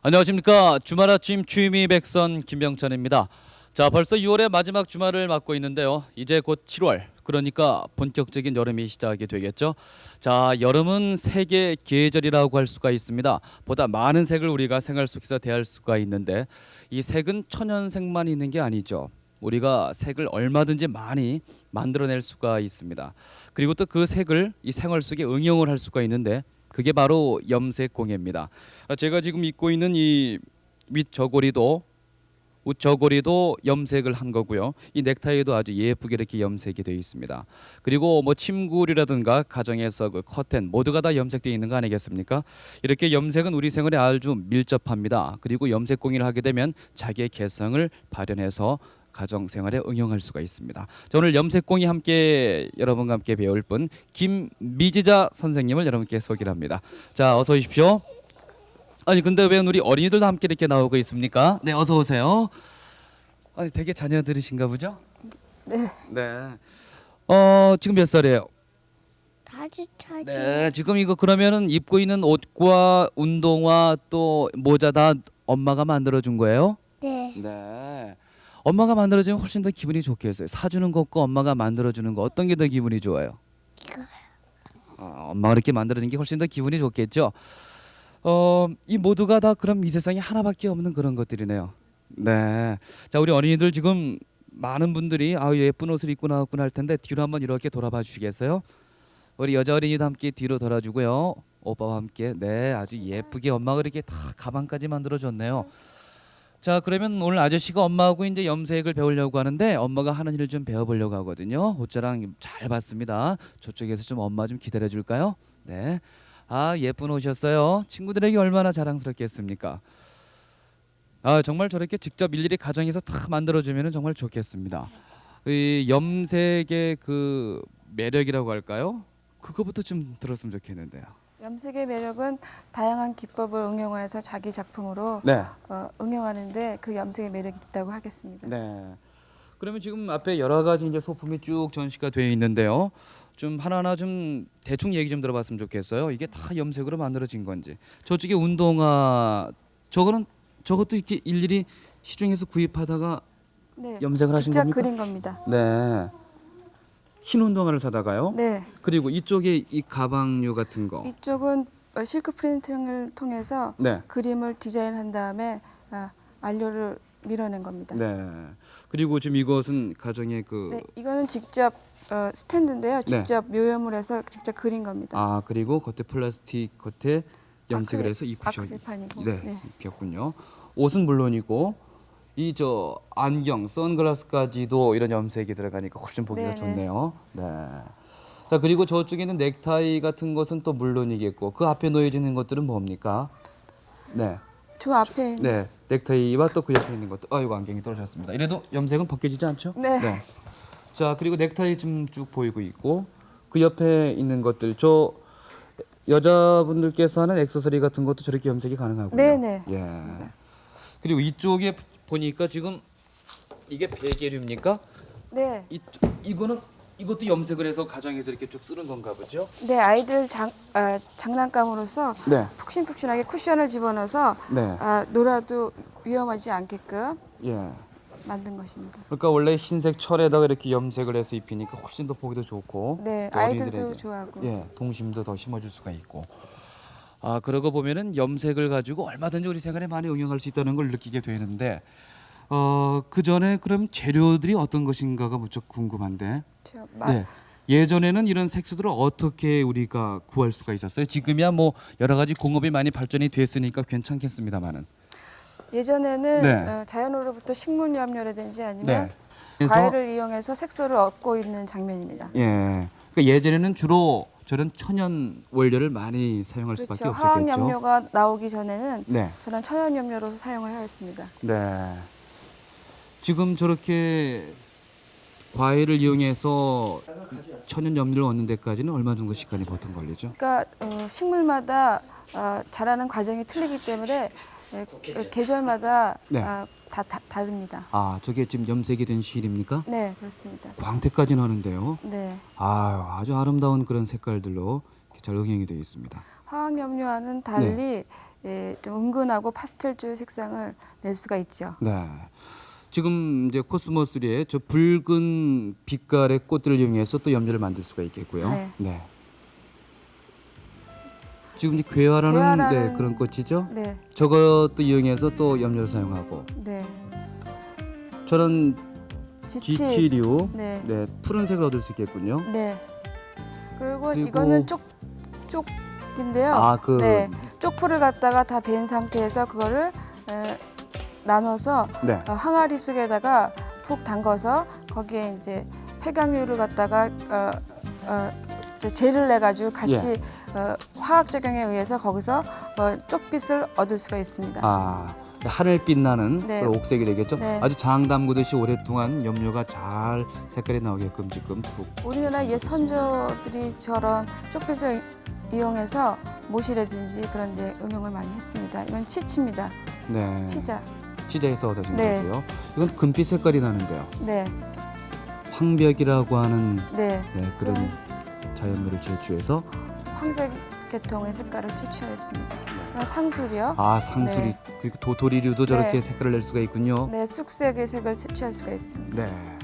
안녕하십니까. 주말 아침 취미 백선 김병찬입니다. 자, 벌써 6월의 마지막 주말을 맞고 있는데요. 이제 곧 7월, 그러니까 본격적인 여름이 시작이 되겠죠. 자, 여름은 색의 계절이라고 할 수가 있습니다. 보다 많은 색을 우리가 생활 속에서 대할 수가 있는데, 이 색은 천연색만 있는 게 아니죠. 우리가 색을 얼마든지 많이 만들어낼 수가 있습니다. 그리고 또 그 색을 이 생활 속에 응용을 할 수가 있는데, 그게 바로 염색 공예입니다. 제가 지금 입고 있는 이 윗저고리도 웃저고리도 염색을 한 거고요. 이 넥타이도 아주 예쁘게 이렇게 염색이 되어 있습니다. 그리고 뭐 침구리라든가 가정에서 그 커튼 모두가 다 염색되어 있는 거 아니겠습니까? 이렇게 염색은 우리 생활에 아주 밀접합니다. 그리고 염색 공예를 하게 되면 자기의 개성을 발현해서 가정 생활에 응용할 수가 있습니다. 자, 오늘 염색 공예 함께 여러분과 함께 배울 분 김미지자 선생님을 여러분께 소개를 합니다. 자, 어서 오십시오. 아니 근데 왜 우리 어린이들도 함께 이렇게 나오고 있습니까? 네, 어서 오세요. 아니 되게 자녀들이신가 보죠? 네. 네. 지금 몇 살이에요? 타지. 네, 지금 이거 그러면은 입고 있는 옷과 운동화 또 모자 다 엄마가 만들어 준 거예요? 네. 네. 엄마가 만들어 주면 훨씬 더 기분이 좋겠어요. 사주는 것과 엄마가 만들어 주는 거 어떤 게 더 기분이 좋아요? 이거. 엄마가 이렇게 만들어 준 게 훨씬 더 기분이 좋겠죠. 이 모두가 다 그럼 이 세상에 하나밖에 없는 그런 것들이네요. 네. 자, 우리 어린이들 지금 많은 분들이 예쁜 옷을 입고 나왔구나 할 텐데 뒤로 한번 이렇게 돌아봐 주시겠어요? 우리 여자 어린이도 함께 뒤로 돌아주고요. 오빠와 함께. 네, 아주 예쁘게 엄마가 이렇게 다 가방까지 만들어 줬네요. 자, 그러면 오늘 아저씨가 엄마하고 이제 염색을 배우려고 하는데 엄마가 하는 일을 좀 배워보려고 하거든요. 옷자랑 잘 봤습니다. 저쪽에서 좀 엄마 좀 기다려 줄까요? 네. 예쁜 옷이었어요. 친구들에게 얼마나 자랑스럽겠습니까? 정말 저렇게 직접 일일이 가정에서 다 만들어주면 정말 좋겠습니다. 이 염색의 그 매력이라고 할까요? 그거부터 좀 들었으면 좋겠는데요. 염색의 매력은 다양한 기법을 응용해서 자기 작품으로 네. 응용하는데 그 염색의 매력이 있다고 하겠습니다. 네. 그러면 지금 앞에 여러 가지 이제 소품이 쭉 전시가 되어 있는데요. 좀 하나하나 좀 대충 얘기 좀 들어봤으면 좋겠어요. 이게 다 염색으로 만들어진 건지. 저쪽에 운동화 저것도 이렇게 일일이 시중에서 구입하다가 네. 염색을 하신 직접 겁니까? 그린 겁니다. 네. 흰 운동화를 사다가요. 네. 그리고 이쪽에 이 가방류 같은 거. 이쪽은 실크 프린팅을 통해서 네. 그림을 디자인한 다음에 안료를 밀어낸 겁니다. 네. 그리고 지금 이것은 가정의 그 네, 이거는 직접 스탠드인데요. 직접 묘염을 해서 직접 그린 겁니다. 그리고 겉에 플라스틱 겉에 염색을 해서 입으셔. 아크릴판이고. 네, 네. 입혔군요. 옷은 물론이고 이 저 안경, 선글라스까지도 이런 염색이 들어가니까 훨씬 보기가 네네. 좋네요. 네. 자, 그리고 저쪽에는 넥타이 같은 것은 또 물론이겠고 그 앞에 놓여져 있는 것들은 뭡니까? 네. 저 앞에 있는 네. 넥타이와 또 그 옆에 있는 것도 아이고 안경이 떨어졌습니다. 이래도 염색은 벗겨지지 않죠? 네. 자, 그리고 넥타이 좀 쭉 보이고 있고 그 옆에 있는 것들 저 여자분들께서 하는 액세서리 같은 것도 저렇게 염색이 가능하고요. 네네. 예. 맞습니다. 그리고 이쪽에 보니까 지금 이게 베개류입니까? 네. 이것도 염색을 해서 가정에서 이렇게 쭉 쓰는 건가 보죠? 네, 아이들 장난감으로서 네. 푹신푹신하게 쿠션을 집어넣어서 네. 놀아도 위험하지 않게끔 예. 만든 것입니다. 그러니까 원래 흰색 철에다가 이렇게 염색을 해서 입히니까 훨씬 더 보기도 좋고 네, 또 아이들도 어린이들에게, 좋아하고. 예, 동심도 더 심어줄 수가 있고. 그러고 보면은 염색을 가지고 얼마든지 우리 생활에 많이 응용할 수 있다는 걸 느끼게 되는데 그 전에 그럼 재료들이 어떤 것인가가 무척 궁금한데. 네. 예전에는 이런 색소들을 어떻게 우리가 구할 수가 있었어요? 지금이야 뭐 여러 가지 공업이 많이 발전이 됐으니까 괜찮겠습니다만은. 예전에는 네. 자연으로부터 식물염료라든지 아니면 네. 그래서 과일을 이용해서 색소를 얻고 있는 장면입니다. 예. 그러니까 예전에는 주로 저런 천연 원료를 많이 사용할 수밖에 그렇죠. 없었겠죠. 화학염료가 나오기 전에는 네. 저는 천연염료로서 사용을 하였습니다. 네. 지금 저렇게 과일을 이용해서 천연 염료를 얻는 데까지는 얼마 정도 시간이 보통 걸리죠? 그러니까 식물마다 자라는 과정이 틀리기 때문에 계절마다 네. 다 다릅니다. 저게 지금 염색이 된 실입니까? 네, 그렇습니다. 광택까지 나는데요. 네. 아주 아름다운 그런 색깔들로 이렇게 잘 응용이 되어 있습니다. 화학 염료와는 달리 좀 은근하고 파스텔 쪽의 색상을 낼 수가 있죠. 네. 지금 이제 코스모3의 저 붉은 빛깔의 꽃들을 이용해서 또 염료를 만들 수가 있겠고요. 네. 지금 이제 괴화라는 괴화라는- 그런 꽃이죠. 네, 저것도 이용해서 또 염료를 사용하고 네. 저런 지치. 지치류 네, 푸른색을 얻을 수 있겠군요. 네. 그리고 그리고- 이거는 쪽인데요. 네, 쪽풀을 갖다가 다 벤 상태에서 그거를 나눠서 네. 항아리 속에다가 푹 담궈서 거기에 이제 폐강유를 갖다가 젤을 내 가지고 같이 화학 작용에 의해서 거기서 쪽빛을 얻을 수가 있습니다. 아, 하늘빛 나는 네. 그런 옥색이 되겠죠. 네. 아주 장 담그듯이 오랫동안 염료가 잘 색깔이 나오게끔 지금 푹. 우리나라 옛 선조들이 저런 쪽빛을 이용해서 못이라든지 그런 데 응용을 많이 했습니다. 이건 치치입니다. 네. 치자. 치자에서 얻어진 네. 거고요. 이건 금빛 색깔이 나는데요. 네, 황벽이라고 하는 네. 그런 자연물을 제초해서 황색 계통의 색깔을 채취하였습니다. 이건 상술이요. 아 상수리 네. 그리고 도토리류도 저렇게 네. 색깔을 낼 수가 있군요. 네, 쑥색의 색을 채취할 수가 있습니다. 네.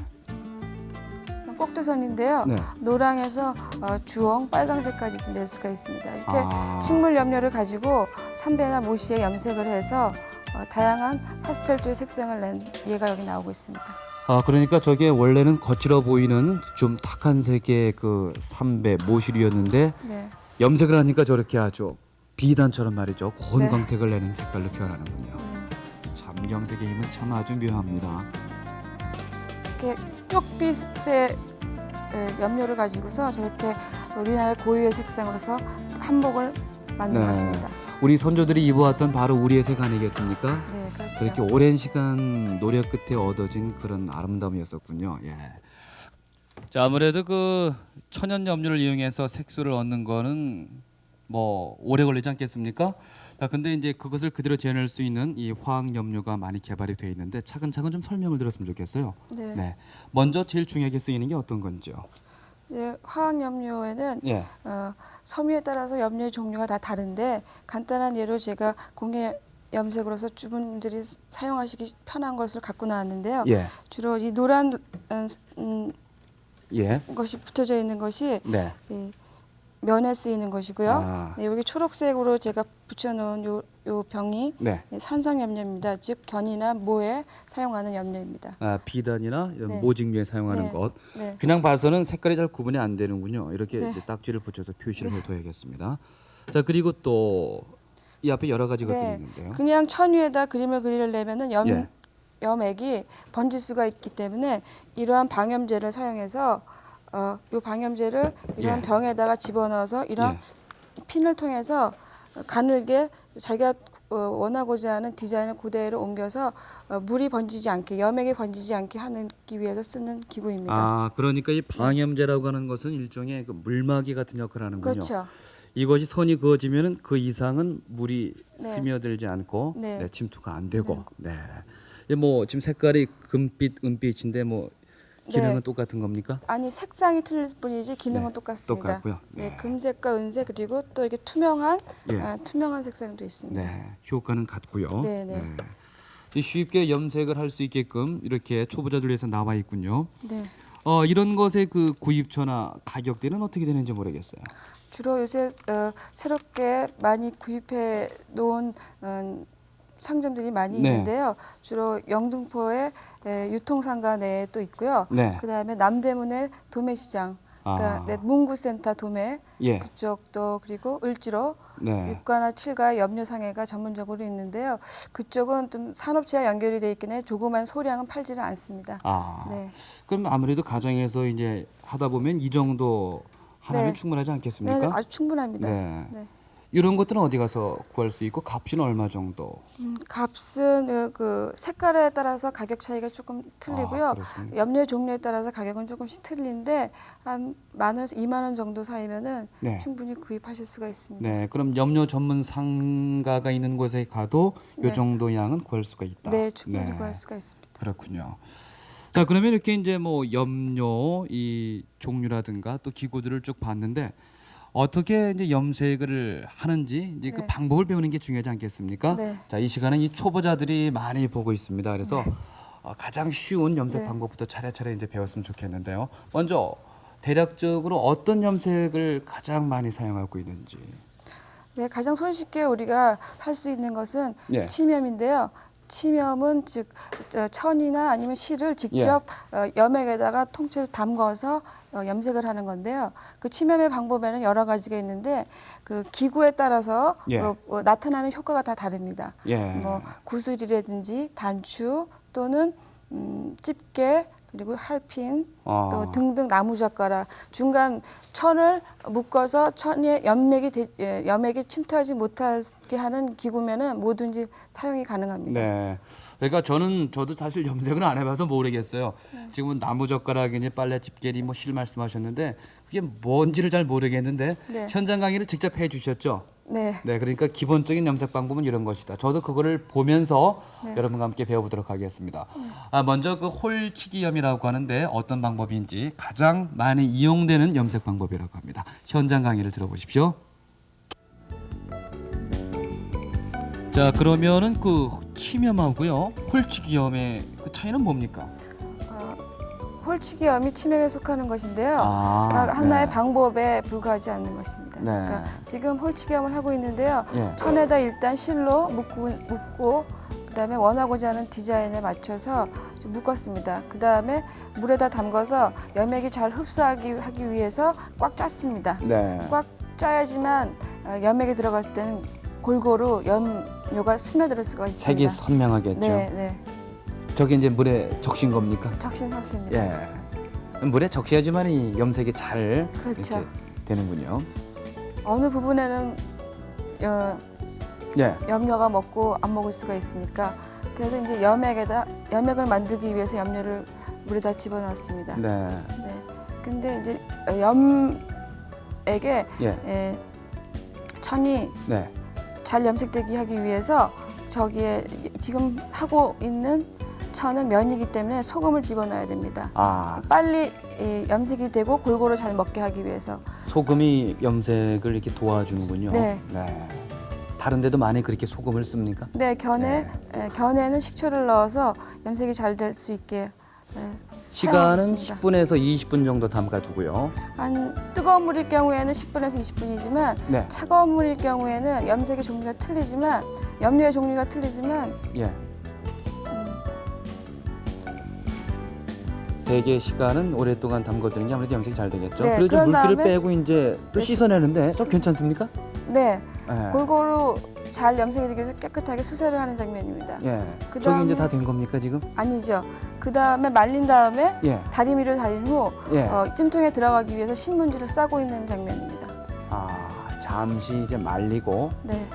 꼭두선인데요. 네. 노랑에서 주홍, 빨강색까지도 낼 수가 있습니다. 이렇게 아. 식물 염료를 가지고 삼배나 모시에 염색을 해서 다양한 파스텔 색상을 낸 얘가 여기 나오고 있습니다. 아 그러니까 저게 원래는 거칠어 보이는 좀 탁한 색의 그 삼배 모시류였는데 네, 염색을 하니까 저렇게 아주 비단처럼 말이죠. 고운 네. 광택을 내는 색깔로 표현하는군요. 네. 참 염색의 힘은 참 아주 묘합니다. 이렇게 쪽빛의 염료를 가지고서 저렇게 우리나라 고유의 색상으로서 한복을 만든 네. 것입니다. 우리 선조들이 입어왔던 바로 우리의 색 아니겠습니까? 네, 그렇죠. 그렇게 오랜 시간 노력 끝에 얻어진 그런 아름다움이었었군요. 예. 자, 아무래도 그 천연 염료를 이용해서 색소를 얻는 거는 뭐 오래 걸리지 않겠습니까? 자, 근데 이제 그것을 그대로 재현할 수 있는 이 화학 염료가 많이 개발이 돼 있는데 차근차근 좀 설명을 드렸으면 좋겠어요. 네. 네. 먼저 제일 중요하게 쓰이는 게 어떤 건지요? 이제 화학 염료에는 예. 섬유에 따라서 염료의 종류가 다 다른데 간단한 예로 제가 공예 염색으로서 주분들이 사용하시기 편한 것을 갖고 나왔는데요. 예. 주로 이 노란 예. 것이 붙어져 있는 것이 네. 이 면에 쓰이는 것이고요. 아. 네, 여기 초록색으로 제가 붙여놓은 요 병이 네. 산성 염료입니다. 즉 견이나 모에 사용하는 염료입니다. 아, 비단이나 이런 네. 모직류에 사용하는 네. 것. 네, 그냥 봐서는 색깔이 잘 구분이 안 되는군요. 이렇게 네. 이제 딱지를 붙여서 표시를 해둬야겠습니다. 자 그리고 또 이 앞에 여러 가지 것들이 네. 있는데요. 그냥 천 위에다 그림을 그리려면은 예. 염액이 번질 수가 있기 때문에 이러한 방염제를 사용해서 요 방염제를 이러한 예. 병에다가 집어넣어서 이런 예. 핀을 통해서 가늘게 자기가 원하고자 하는 디자인을 그대로 옮겨서 물이 번지지 않게 염액이 번지지 않게 하기 위해서 쓰는 기구입니다. 아 그러니까 이 방염제라고 하는 것은 일종의 그 물막이 같은 역할을 하는군요. 그렇죠. 이것이 선이 그어지면은 그 이상은 물이 네. 스며들지 않고 네. 침투가 안 되고. 네. 뭐 지금 색깔이 금빛, 은빛인데 뭐 기능은 네. 똑같은 겁니까? 아니 색상이 틀릴 뿐이지 기능은 네, 똑같습니다. 똑같고요. 네. 네. 금색과 은색 그리고 또 이렇게 투명한 예. 투명한 색상도 있습니다. 네, 효과는 같고요. 네, 네. 쉽게 염색을 할 수 있게끔 이렇게 초보자들 위해서 나와 있군요. 네. 이런 것의 그 구입처나 가격대는 어떻게 되는지 모르겠어요. 주로 요새 새롭게 많이 구입해 놓은 상점들이 많이 네. 있는데요. 주로 영등포의 유통상가 내에 또 있고요. 네. 그다음에 남대문의 도매시장, 그러니까 네, 문구센터 도매 예. 그쪽도 그리고 을지로 네. 6가나 7가 염료상해가 전문적으로 있는데요. 그쪽은 좀 산업체와 연결이 돼 있긴 해 조그만 소량은 팔지는 않습니다. 아. 네. 그럼 아무래도 가정에서 이제 하다 보면 이 정도 하나면 네. 충분하지 않겠습니까? 네, 아주 충분합니다. 네. 네. 이런 것들은 어디 가서 구할 수 있고 값은 얼마 정도? 값은 그 색깔에 따라서 가격 차이가 조금 틀리고요. 그렇습니까? 염료 종류에 따라서 가격은 조금씩 틀린데 한 10,000원에서 20,000원 정도 사이면은 네. 충분히 구입하실 수가 있습니다. 네. 그럼 염료 전문 상가가 있는 곳에 가도 네. 이 정도 양은 구할 수가 있다. 네, 충분히 네. 구할 수가 있습니다. 그렇군요. 자 그러면 이렇게 이제 뭐 염료 이 종류라든가 또 기구들을 쭉 봤는데 어떻게 이제 염색을 하는지 이제 그 네. 방법을 배우는 게 중요하지 않겠습니까? 네. 자, 이 시간은 이 초보자들이 많이 보고 있습니다. 그래서 가장 쉬운 염색 네. 방법부터 차례차례 이제 배웠으면 좋겠는데요. 먼저 대략적으로 어떤 염색을 가장 많이 사용하고 있는지. 네, 가장 손쉽게 우리가 할 수 있는 것은 예. 침염인데요. 침염은 즉 천이나 아니면 실을 직접 염액에다가 통째로 담궈서 염색을 하는 건데요. 그 침염의 방법에는 여러 가지가 있는데 그 기구에 따라서 예. 나타나는 효과가 다 다릅니다. 예. 뭐 구슬이라든지 단추 또는 집게 그리고 할핀 또 등등 나무젓가락 중간 천을 묶어서 천에 염액이 침투하지 못하게 하는 기구면은 뭐든지 사용이 가능합니다. 네. 그러니까 저도 사실 염색을 안 해봐서 모르겠어요. 지금은 나무젓가락이니 빨래 집게니 뭐 실 말씀하셨는데 그게 뭔지를 잘 모르겠는데 네. 현장 강의를 직접 해주셨죠. 네. 네, 그러니까 기본적인 염색 방법은 이런 것이다. 저도 그거를 보면서 네. 여러분과 함께 배워보도록 하겠습니다. 먼저 그 홀치기염이라고 하는데 어떤 방법인지 가장 많이 이용되는 염색 방법이라고 합니다. 현장 강의를 들어보십시오. 자, 그러면은 그 침염하고요, 홀치기염의 그 차이는 뭡니까? 홀치기염이 침염에 속하는 것인데요. 하나의 네. 방법에 불과하지 않는 것입니다. 네. 그러니까 지금 홀치기염을 하고 있는데요. 예. 천에다 일단 실로 묶고 그다음에 원하고자 하는 디자인에 맞춰서 좀 묶었습니다. 그다음에 물에다 담가서 염액이 잘 흡수하기 위해서 꽉 짰습니다. 네. 꽉 짜야지만 염액이 들어갔을 때는 골고루 염료가 스며들 수가 있습니다. 색이 선명하겠죠. 네, 네. 저게 이제 물에 적신 겁니까? 적신 상태입니다. 예. 물에 적셔야지만 이 염색이 잘 그렇죠. 이렇게 되는군요. 어느 부분에는 예. 염료가 먹고 안 먹을 수가 있으니까 그래서 이제 염액을 만들기 위해서 염료를 물에다 집어넣습니다. 네. 네. 근데 이제 염액에 예. 천이 네. 잘 염색되게 하기 위해서 저기에 지금 하고 있는 천은 면이기 때문에 소금을 집어넣어야 됩니다. 빨리 염색이 되고 골고루 잘 먹게 하기 위해서. 소금이 염색을 이렇게 도와주는군요. 네. 다른 데도 많이 그렇게 소금을 씁니까? 네, 견에는 식초를 넣어서 염색이 잘 될 수 있게 시간은 사용하고 있습니다. 10분에서 20분 정도 담가 두고요. 한 뜨거운 물일 경우에는 10분에서 20분이지만 네. 차가운 물일 경우에는 염색의 종류가 틀리지만 염료의 종류가 틀리지만 예. 대개 시간은 오랫동안 담궈두는 게 아무래도 염색이 잘 되겠죠. 네, 그리고 그런 물기를 다음에 빼고 이제 또 씻어내는데 또 괜찮습니까? 네, 예. 골고루 잘 염색이 되기 위해서 깨끗하게 수세를 하는 장면입니다. 예. 그다음에- 저기 이제 다 된 겁니까 지금? 아니죠. 그 다음에 말린 다음에 예. 다리미를 달린 후 예. 찜통에 들어가기 위해서 신문지를 싸고 있는 장면입니다. 잠시 이제 말리고 네,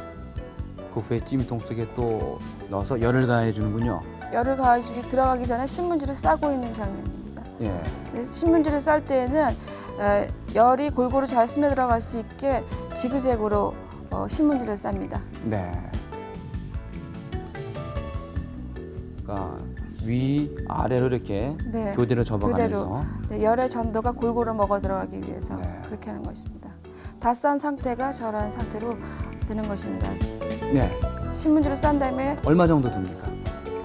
그 후에 찜통 속에 또 넣어서 열을 가해 주는군요. 열을 가해주기 들어가기 전에 신문지를 싸고 있는 장면입니다. 예. 네, 신문지를 쌀 때에는 열이 골고루 잘 스며 들어갈 수 있게 지그재그로 신문지를 쌉니다. 네. 그러니까 위 아래로 이렇게 네, 교대로 접어가면서 네, 열의 전도가 골고루 먹어 들어가기 위해서 네. 그렇게 하는 것입니다. 다 싼 상태가 저런 상태로 되는 것입니다. 네. 신문지를 싼 다음에 얼마 정도 듭니까?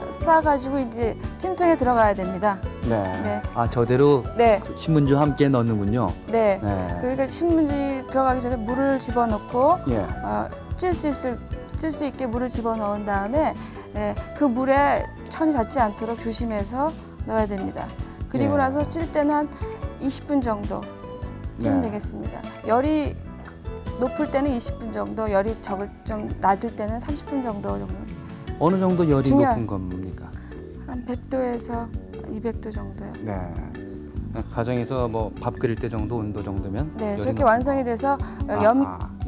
싸가지고 이제 찜통에 들어가야 됩니다. 네. 네. 저대로 네, 신문지와 함께 넣는군요. 네. 네. 그러니까 신문지 들어가기 전에 물을 집어넣고 예. 찔 수 있게 물을 집어넣은 다음에 그 물에 천이 닿지 않도록 조심해서 넣어야 됩니다. 그리고 예. 나서 찔 때는 한 20분 정도 찌면 네. 되겠습니다. 열이 높을 때는 20분 정도, 열이 좀 낮을 때는 30분 정도 어느 정도 열이 중요한- 높은 겁니까? 한 100도에서 200도 정도요. 네. 가정에서 뭐 밥 끓일 때 정도 온도 정도면 네, 열이 저렇게 높은 완성이 거. 돼서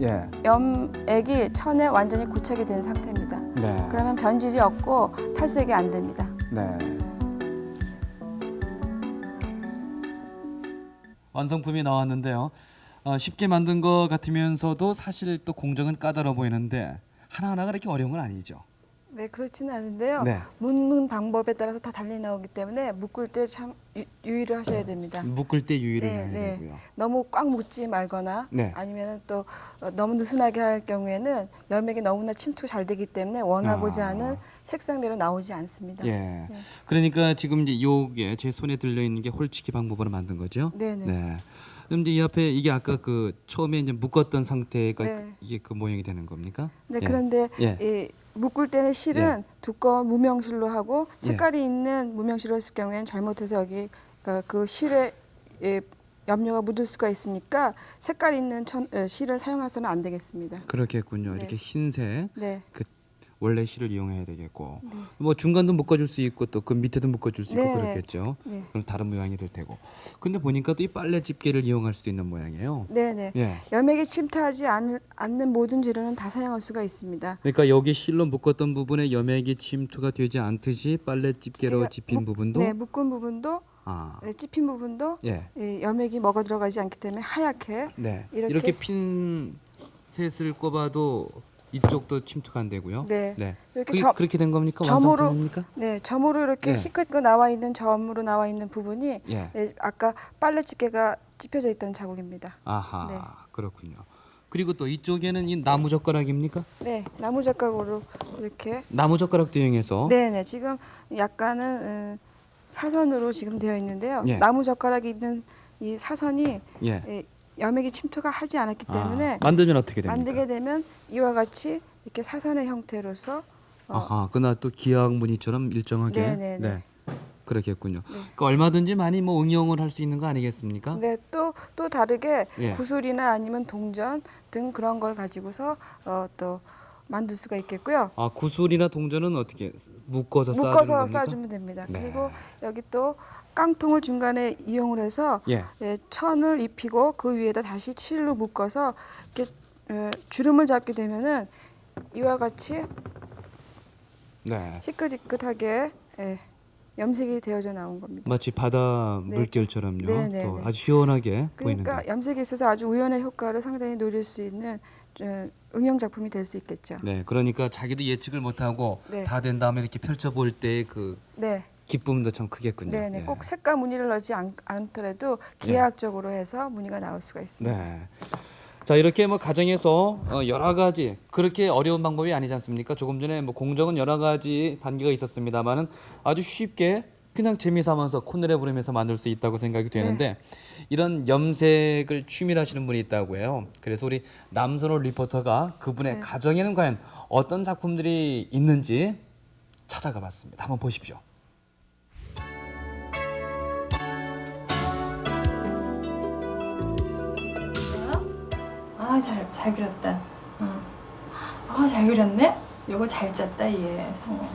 예. 염액이 천에 완전히 고착이 된 상태입니다. 네. 그러면 변질이 없고 탈색이 안 됩니다. 네. 완성품이 나왔는데요. 쉽게 만든 것 같으면서도 사실 또 공정은 까다로워 보이는데 하나하나가 이렇게 어려운 건 아니죠. 네, 그렇지는 않은데요. 네. 묶는 방법에 따라서 다 달리 나오기 때문에 묶을 때 참 유의를 하셔야 됩니다. 묶을 때 유의를 네, 해야 네. 되고요. 너무 꽉 묶지 말거나 네. 아니면 또 너무 느슨하게 할 경우에는 염액이 너무나 침투가 잘 되기 때문에 원하고자 아. 하는 색상대로 나오지 않습니다. 예. 네. 그러니까 지금 이제 요게 제 손에 들려 있는 게 홀치기 방법으로 만든 거죠? 네네. 네. 그럼 이제 이 앞에 이게 아까 그 처음에 이제 묶었던 상태가 네. 이게 그 모양이 되는 겁니까? 네, 예. 그런데 예. 이 묶을 때는 실은 두꺼운 무명실로 하고 색깔이 있는 무명실로 했을 경우에는 잘못해서 여기 그 실에 염료가 묻을 수가 있으니까 색깔 있는 실을 사용해서는 안 되겠습니다. 그렇겠군요. 네. 이렇게 흰색 네. 그 원래 실을 이용해야 되겠고 뭐 중간도 묶어줄 수 있고 또 그 밑에도 묶어줄 수 있고 네. 그렇겠죠. 네. 그럼 다른 모양이 될 테고. 근데 보니까 또 이 빨래 집게를 이용할 수도 있는 모양이에요. 네네. 예. 염액이 침투하지 않는 모든 재료는 다 사용할 수가 있습니다. 그러니까 여기 실로 묶었던 부분에 염액이 침투가 되지 않듯이 빨래 집게로 집힌 부분도 네, 묶은 부분도 아. 찝힌 부분도 예. 염액이 먹어 들어가지 않기 때문에 하얗게 네. 이렇게- 이렇게 핀셋을 꼽아도 이쪽도 침투가 안 되고요. 네. 이렇게 그렇게 된 겁니까? 점으로 완성품입니까? 네, 점으로 이렇게 예. 희끗 나와 있는 점으로 나와 있는 부분이 예. 아까 빨래 집게가 찝혀져 있던 자국입니다. 아하. 네. 그렇군요. 그리고 또 이쪽에는 이 나무 젓가락입니까? 네, 나무 젓가락으로 이렇게 나무 젓가락도 이용해서 네, 지금 약간은 사선으로 지금 되어 있는데요. 예. 나무 젓가락이 있는 이 사선이 예. 염액이 침투가 하지 않았기 때문에 만들면 어떻게 됩니까? 만들게 되면 이와 같이 이렇게 사선의 형태로서 아하. 그나 또 기악 무늬처럼 일정하게 네네네. 네. 그렇겠군요. 그러니까 얼마든지 많이 뭐 응용을 할 수 있는 거 아니겠습니까? 네, 또 다르게 예. 구슬이나 아니면 동전 등 그런 걸 가지고서 또 만들 수가 있겠고요. 아, 구슬이나 동전은 어떻게 묶어서 묶어서 겁니까? 쏴주면 됩니다. 네. 그리고 여기 또 깡통을 중간에 이용을 해서 예. 천을 입히고 그 위에다 다시 칠로 묶어서 이렇게 주름을 잡게 되면은 이와 같이 네. 희끗희끗하게 염색이 되어져 나온 겁니다. 마치 바다 네. 물결처럼요. 네, 네, 또 네. 아주 시원하게 그러니까 보이는데. 염색에 있어서 아주 우연의 효과를 상당히 노릴 수 있는 응용 작품이 될 수 있겠죠. 네, 그러니까 자기도 예측을 못하고 네. 다 된 다음에 이렇게 펼쳐볼 때 그 네, 기쁨도 참 크겠군요. 네. 예. 꼭 색과 무늬를 넣지 않더라도 기하학적으로 해서 무늬가 나올 수가 있습니다. 네. 자, 이렇게 뭐 가정에서 여러 가지 그렇게 어려운 방법이 아니지 않습니까? 조금 전에 뭐 공정은 여러 가지 단계가 있었습니다만은 아주 쉽게 그냥 재미삼아서 콧노래 부르면서 만들 수 있다고 생각이 되는데 이런 염색을 취미로 하시는 분이 있다고 해요. 그래서 우리 남선호 리포터가 그분의 가정에는 과연 어떤 작품들이 있는지 찾아가 봤습니다. 한번 보십시오. 아, 잘 그렸다. 응. 아, 잘 그렸네? 요거 잘 짰다, 얘. 성우야.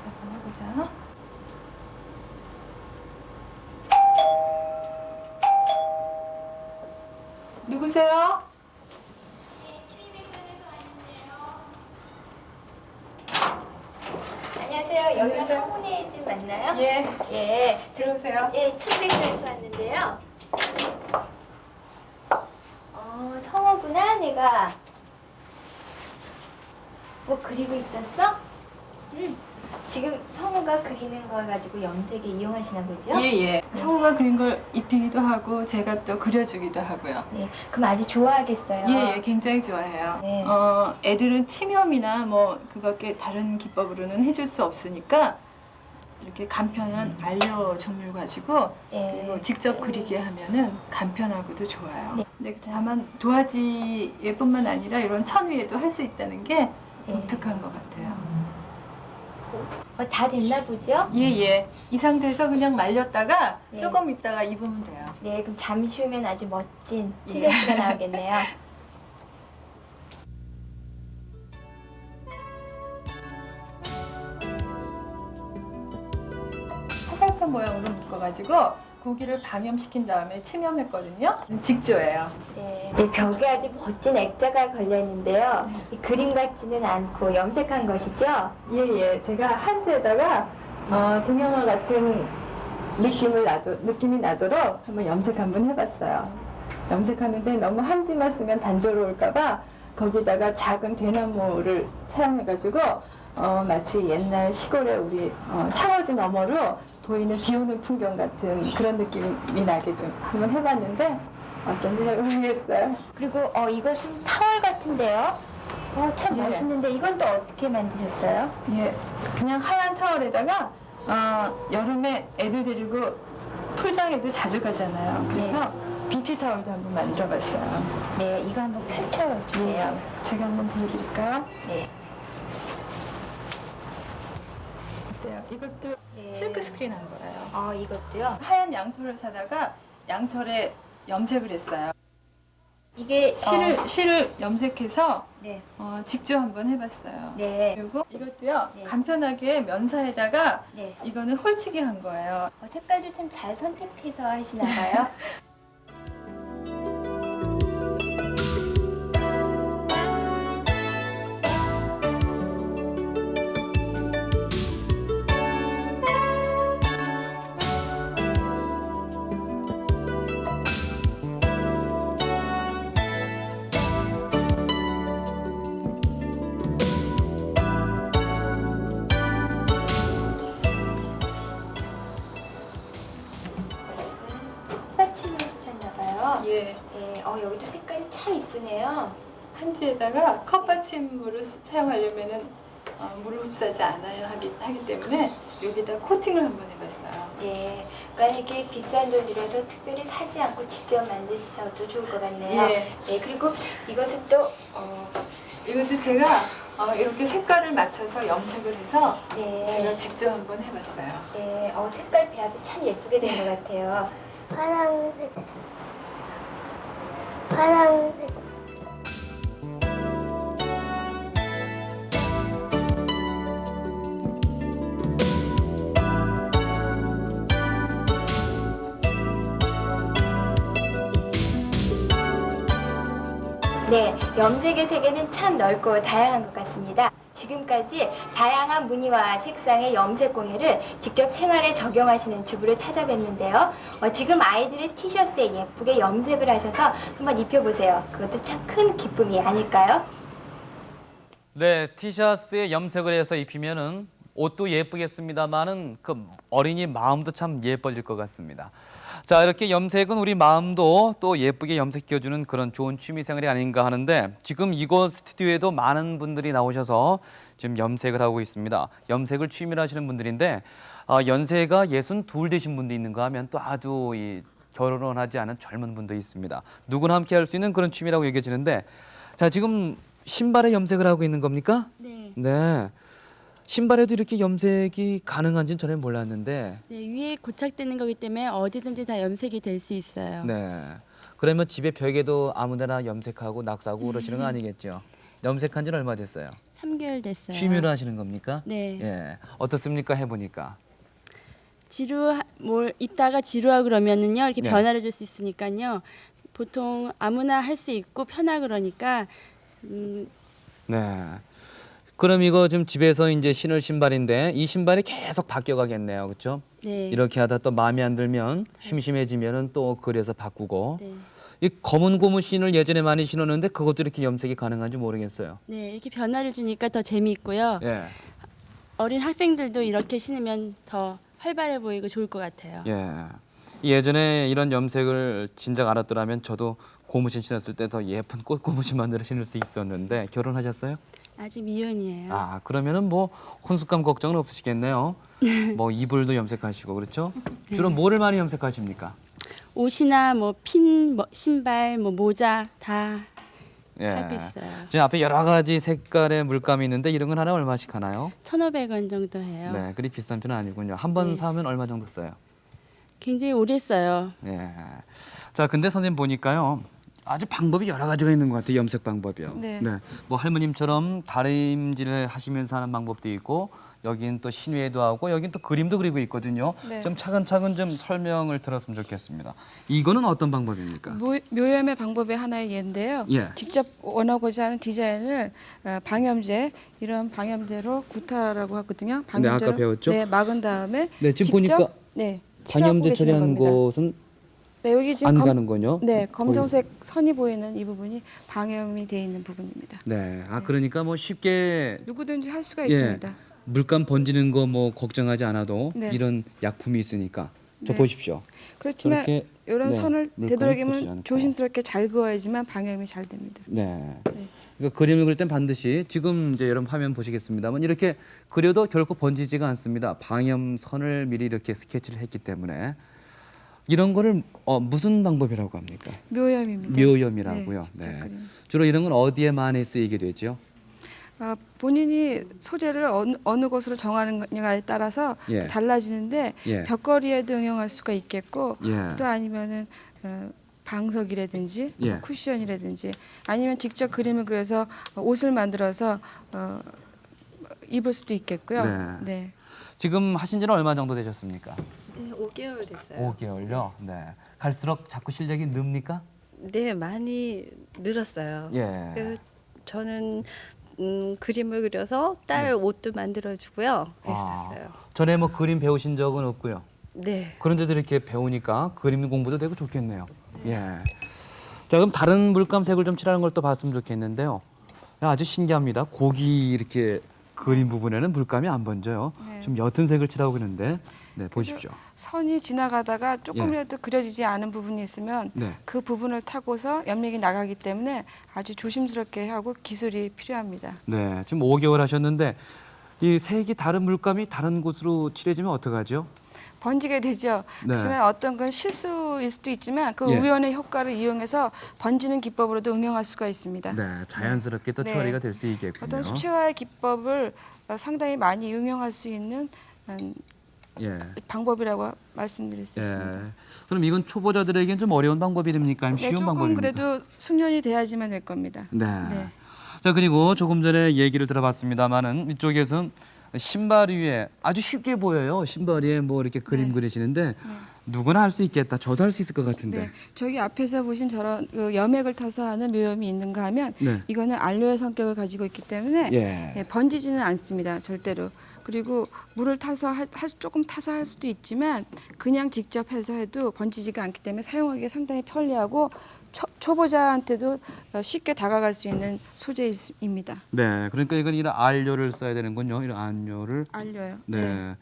자, 한번 해보자. 누구세요? 안녕하세요. 여기가 성훈이 집 맞나요? 예. 예. 들어오세요. 예, 출백사에서 왔는데요. 성호구나, 내가. 뭐 그리고 있었어? 지금 성우가 그리는 거 가지고 염색에 이용하시나 보죠? 예. 성우가 그린 걸 입히기도 하고, 제가 또 그려주기도 하고요. 네. 그럼 아주 좋아하겠어요. 예, 굉장히 좋아해요. 네. 애들은 침염이나 뭐 그밖에 다른 기법으로는 해줄 수 없으니까 이렇게 간편한 알료 종류 가지고 네. 그리고 직접 그리게 하면은 간편하고도 좋아요. 네. 근데 다만 도화지뿐만 아니라 이런 천 위에도 할 수 있다는 게 독특한 것 같아요. 다 됐나 보죠? 예. 이 상태에서 그냥 말렸다가 네. 조금 있다가 입으면 돼요. 네, 그럼 잠시 후면 아주 멋진 예. 티셔츠가 나오겠네요. 화살표 모양으로 묶어가지고 고기를 방염시킨 다음에 침염했거든요. 직조예요. 네, 벽에 아주 멋진 액자가 걸려 있는데요. 이 그림 같지는 않고 염색한 것이죠? 예. 제가 한지에다가 동양화 같은 느낌이 나도록 한번 염색 한번 해봤어요. 염색하는데 너무 한지만 쓰면 단조로울까봐 거기다가 작은 대나무를 사용해가지고 마치 옛날 시골에 우리 창호지 너머로 보이는 비 오는 풍경 같은 그런 느낌이 나게 좀 한번 해봤는데 어떤지 잘 모르겠어요. 그리고 이것은 타월 같은데요. 참 예. 멋있는데 이건 또 어떻게 만드셨어요? 예, 그냥 하얀 타월에다가 여름에 애들 데리고 풀장에도 자주 가잖아요. 그래서 비치 타월도 한번 만들어봤어요. 네, 이거 한번 펼쳐주세요. 제가 한번 보여드릴까요? 네. 어때요? 이것도 네. 실크 스크린 한 거예요. 이것도요? 하얀 양털을 사다가 양털에 염색을 했어요. 이게 실을 염색해서 네. 직접 한번 해봤어요. 네. 그리고 이것도요 네. 간편하게 면사에다가 네. 이거는 홀치기 한 거예요. 색깔도 참 잘 선택해서 하시나 봐요. 콧받침을 쓰셨나 봐요. 예. 네. 여기도 색깔이 참 이쁘네요. 한지에다가 컵받침으로 사용하려면은 물을 흡수하지 않아야 하기 때문에 여기다 코팅을 한번 해봤어요. 네. 그러니까 이렇게 비싼 돈 들여서 특별히 사지 않고 직접 만드셔도 좋을 것 같네요. 예. 네. 그리고 이것은 또 이것도 제가 이렇게 색깔을 맞춰서 염색을 해서 네. 제가 직접 한번 해봤어요. 네. 색깔 배합이 참 예쁘게 된 것 같아요. 파랑색 파랑색 네, 염색의 세계는 참 넓고 다양한 것 같습니다. 지금까지 다양한 무늬와 색상의 염색 공예를 직접 생활에 적용하시는 주부를 찾아뵀는데요. 지금 아이들의 티셔츠에 예쁘게 염색을 하셔서 한번 입혀보세요. 그것도 참 큰 기쁨이 아닐까요? 네, 티셔츠에 염색을 해서 입히면은 옷도 예쁘겠습니다만은 그 어린이 마음도 참 예뻐질 것 같습니다. 자, 이렇게 염색은 우리 마음도 또 예쁘게 염색해주는 그런 좋은 취미생활이 아닌가 하는데 지금 이곳 스튜디오에도 많은 분들이 나오셔서 지금 염색을 하고 있습니다. 염색을 취미로 하시는 분들인데 연세가 62 되신 분도 있는가 하면 또 아주 결혼하지 않은 젊은 분도 있습니다. 누구나 함께 할 수 있는 그런 취미라고 얘기해지는데 자, 지금 신발에 염색을 하고 있는 겁니까? 네. 네. 신발에도 이렇게 염색이 가능한지는 전에 몰랐는데. 네, 위에 고착되는 거기 때문에 어디든지 다 염색이 될 수 있어요. 네. 그러면 집에 벽에도 아무데나 염색하고 낙서하고 그러시는 거 아니겠죠? 염색한 지는 얼마 됐어요? 3개월 됐어요. 취미로 하시는 겁니까? 네. 예. 어떻습니까? 해보니까. 입다가 지루하고 그러면은요, 이렇게 네. 변화를 줄 수 있으니까요. 보통 아무나 할 수 있고 편하 그러니까 네. 그럼 이거 좀 집에서 이제 신을 신발인데 이 신발이 계속 바뀌어가겠네요, 그렇죠? 네. 이렇게 하다 또 마음에 안 들면 심심해지면은 또 그래서 바꾸고. 네. 이 검은 고무 신을 예전에 많이 신었는데 그것도 이렇게 염색이 가능한지 모르겠어요. 네, 이렇게 변화를 주니까 더 재미있고요. 예. 어린 학생들도 이렇게 신으면 더 활발해 보이고 좋을 것 같아요. 예. 예전에 이런 염색을 진작 알았더라면 저도 고무신 신었을 때 더 예쁜 꽃 고무신 만들어 신을 수 있었는데 결혼하셨어요? 아직 미혼이에요. 아, 그러면은 뭐 혼숙감 걱정은 없으시겠네요. 뭐 이불도 염색하시고 그렇죠? 주로 뭐를 많이 염색하십니까? 옷이나 핀, 신발, 모자 다 예. 하고 있어요. 지금 앞에 여러 가지 색깔의 물감이 있는데 이런 건 하나 얼마씩 하나요? 1,500원 정도 해요. 네, 그리 비싼 편은 아니군요. 한 번 네. 사면 얼마 정도 써요? 굉장히 오래 써요. 예. 자, 근데 선생님 보니까요. 아주 방법이 여러 가지가 있는 것 같아요. 염색 방법이요. 네. 뭐 할머님처럼 다림질을 하시면서 하는 방법도 있고 여긴 또 신외도 하고 여긴 또 그림도 그리고 있거든요. 네. 좀 차근차근 좀 설명을 들었으면 좋겠습니다. 이거는 어떤 방법입니까? 묘염의 방법의 하나의 예인데요. 예. 직접 원하고자 하는 디자인을 방염제, 이런 방염제로 구타라고 하거든요. 네, 아까 배웠죠? 네, 막은 다음에 네, 지금 직접, 보니까 네, 방염제 칠하고 계시는 처리한 겁니다. 곳은 네, 여기 지금 안 가는군요. 네, 검정색 선이 보이는 이 부분이 방염이 돼 있는 부분입니다. 네. 아 그러니까 뭐 쉽게 누구든지 할 수가 예, 있습니다. 물감 번지는 거 뭐 걱정하지 않아도 네. 이런 약품이 있으니까 저 네. 보십시오. 그렇지만 저렇게, 이런 네, 선을 물감이 되도록이면 퍼지지 않고. 조심스럽게 잘 그어야지만 방염이 잘 됩니다. 네. 그러니까 그림을 그릴 땐 반드시 지금 이제 여러분 화면 보시겠습니다만 이렇게 그려도 결코 번지지가 않습니다. 방염선을 미리 이렇게 스케치를 했기 때문에 이런 거를 무슨 방법이라고 합니까? 묘염입니다. 묘염이라고요. 네, 직접 그림. 주로 이런 건 어디에 많이 쓰이게 되죠? 본인이 소재를 어느 곳으로 정하느냐에 따라서 예. 달라지는데 예. 벽걸이에도 응용할 수가 있겠고 예. 또 아니면은 방석이라든지 예. 쿠션이라든지 아니면 직접 그림을 그려서 옷을 만들어서 입을 수도 있겠고요. 네. 네. 지금 하신 지는 얼마 정도 되셨습니까? 네, 5개월 됐어요. 5개월요. 네. 갈수록 자꾸 실력이 늡니까? 네, 많이 늘었어요. 예. 저는 그림을 그려서 딸 옷도 만들어주고요. 그랬었어요. 전에 뭐 그림 배우신 적은 없고요. 네. 그런데도 이렇게 배우니까 그림 공부도 되고 좋겠네요. 예. 자, 그럼 다른 물감색을 좀 칠하는 걸 또 봤으면 좋겠는데요. 아주 신기합니다. 고기 이렇게 그림 부분에는 물감이 안 번져요. 네. 좀 옅은 색을 칠하고 있는데, 네, 보십시오. 선이 지나가다가 조금이라도 그려지지 않은 부분이 있으면 네. 그 부분을 타고서 염력이 나가기 때문에 아주 조심스럽게 하고 기술이 필요합니다. 네, 지금 5개월 하셨는데 이 색이 다른 물감이 다른 곳으로 칠해지면 어떡하죠? 번지게 되죠. 네. 그렇지만 어떤 건 실수일 수도 있지만 그 예. 우연의 효과를 이용해서 번지는 기법으로도 응용할 수가 있습니다. 네, 자연스럽게 또 네. 처리가 될 수 있겠군요. 어떤 수채화의 기법을 상당히 많이 응용할 수 있는 예. 방법이라고 말씀드릴 수 있습니다. 예. 그럼 이건 초보자들에겐 좀 어려운 방법입니까? 아니면 네, 쉬운 조금 방법입니까? 그래도 숙련이 돼야지만 될 겁니다. 네. 네. 자, 그리고 조금 전에 얘기를 들어봤습니다만은 이쪽에서는 신발 위에 아주 쉽게 보여요. 신발 위에 뭐 이렇게 그림 네. 그리시는데 누구나 할 수 있겠다. 저도 할 수 있을 것 같은데. 네, 저기 앞에서 보신 저런 그 염액을 타서 하는 묘염이 있는가 하면 네. 이거는 알료의 성격을 가지고 있기 때문에 예. 예, 번지지는 않습니다, 절대로. 그리고 물을 타서 조금 타서 할 수도 있지만 그냥 직접 해서 해도 번지지가 않기 때문에 사용하기가 상당히 편리하고 초보자한테도 쉽게 다가갈 수 있는 소재입니다. 네. 그러니까 이건 이런 안료를 써야 되는군요. 이런 안료를. 알료요. 네.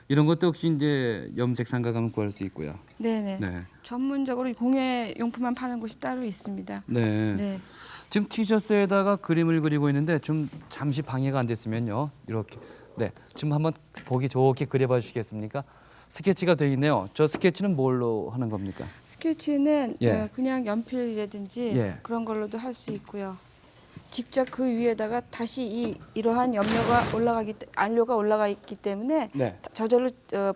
이런 것도 혹시 이제 염색 상가 가면 구할 수 있고요. 네네. 네. 전문적으로 공예 용품만 파는 곳이 따로 있습니다. 네. 네. 지금 티셔츠에다가 그림을 그리고 있는데 좀 잠시 방해가 안 됐으면요. 이렇게. 네. 지금 한번 보기 좋게 그려봐 주시겠습니까? 스케치가 돼 있네요. 저 스케치는 뭘로 하는 겁니까? 스케치는 예. 그냥 연필이라든지 예. 그런 걸로도 할 수 있고요. 직접 그 위에다가 다시 이러한 안료가 올라가 있기 때문에 네. 저절로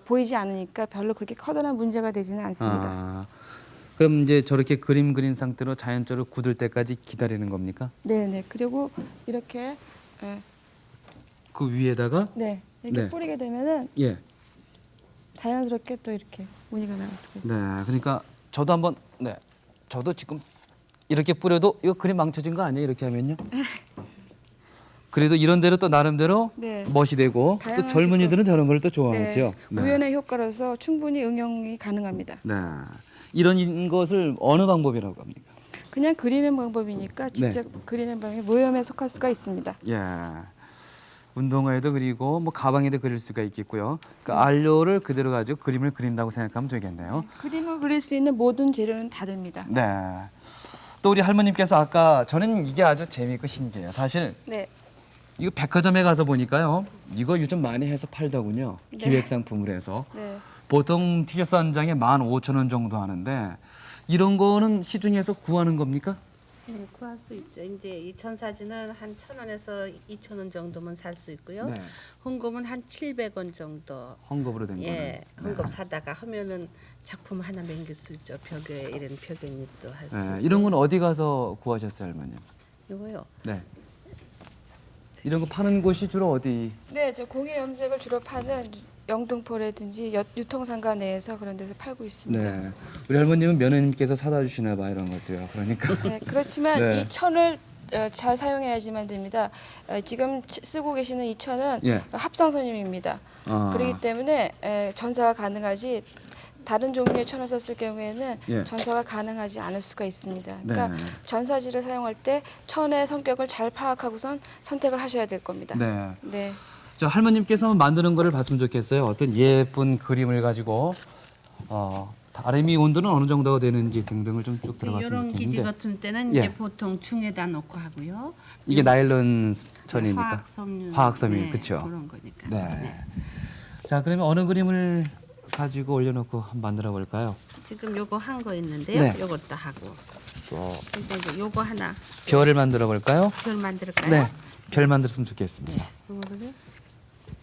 보이지 않으니까 별로 그렇게 커다란 문제가 되지는 않습니다. 아, 그럼 이제 저렇게 그림 그린 상태로 자연적으로 굳을 때까지 기다리는 겁니까? 네네. 그리고 이렇게 그 위에다가 네 이렇게 네. 뿌리게 되면은 예. 자연스럽게 또 이렇게 무늬가 나올 수가 있어요. 네. 그러니까 저도 한번 네. 저도 지금 이렇게 뿌려도 이거 그림 망쳐진 거 아니에요? 이렇게 하면요. 그래도 이런 대로 또 나름대로 네. 멋이 되고 또 다양한 젊은이들은 저런 걸 또 네. 좋아하죠. 우연의 효과로서 충분히 응용이 가능합니다. 네. 이런 것을 어느 방법이라고 합니까? 그냥 그리는 방법이니까 직접 네. 그리는 방법이 모염에 속할 수가 있습니다. 예. 운동화에도 그리고 뭐 가방에도 그릴 수가 있겠고요. 그러니까 안료를 그대로 가지고 그림을 그린다고 생각하면 되겠네요. 그림을 그릴 수 있는 모든 재료는 다 됩니다. 네. 또 우리 할머님께서 아까 저는 이게 아주 재미있고 신기해요. 사실 네. 이거 백화점에 가서 보니까요. 이거 요즘 많이 해서 팔더군요. 네. 기획 상품을 해서. 네. 보통 티셔츠 한 장에 15,000원 정도 하는데 이런 거는 시중에서 구하는 겁니까? 네, 구할 수 있죠. 이제 이천 사진은 한 1,000원에서 2,000원 정도면 살 수 있고요. 네. 헌금은 한 700원 정도. 헝겊으로 된 예, 거는. 헌금 사다가 하면은 작품 하나 남길 수 있죠. 벽에 이런 벽연잎도 할 수 네. 있고. 네. 이런 건 어디 가서 구하셨어요, 할머님? 이거요. 네. 이런 거 파는 곳이 주로 어디? 네, 저 공예 염색을 주로 파는 영등포라든지 유통상가 내에서 그런 데서 팔고 있습니다. 네. 우리 할머님은 며느님께서 사다 주시나 봐 이런 것도요. 그러니까. 네, 그렇지만 네. 이 천을 잘 사용해야지만 됩니다. 지금 쓰고 계시는 이 천은 예. 합성선임입니다. 아. 그렇기 때문에 전사가 가능하지 다른 종류의 천을 썼을 경우에는 예. 전사가 가능하지 않을 수가 있습니다. 그러니까 네. 전사지를 사용할 때 천의 성격을 잘 파악하고선 선택을 하셔야 될 겁니다. 네. 네. 저 할머님께서 만드는 거를 봤으면 좋겠어요. 어떤 예쁜 그림을 가지고 다리미 온도는 어느 정도가 되는지 등등을 좀 쭉 들어봤으면 이런 기지 좋겠는데 같은 때는 예. 이제 보통 중에다 놓고 하고요. 이게 나일론 천이니까 화학섬유. 화학섬유 네, 그렇죠. 그런 거니까. 네. 자 그러면 어느 그림을 가지고 올려놓고 한번 만들어 볼까요? 지금 요거 한 거 있는데요. 네. 요것도 하고. 근데 이제 요거 하나 별을 만들어 볼까요? 별 만들까요? 네. 별 만들었으면 좋겠습니다. 요거를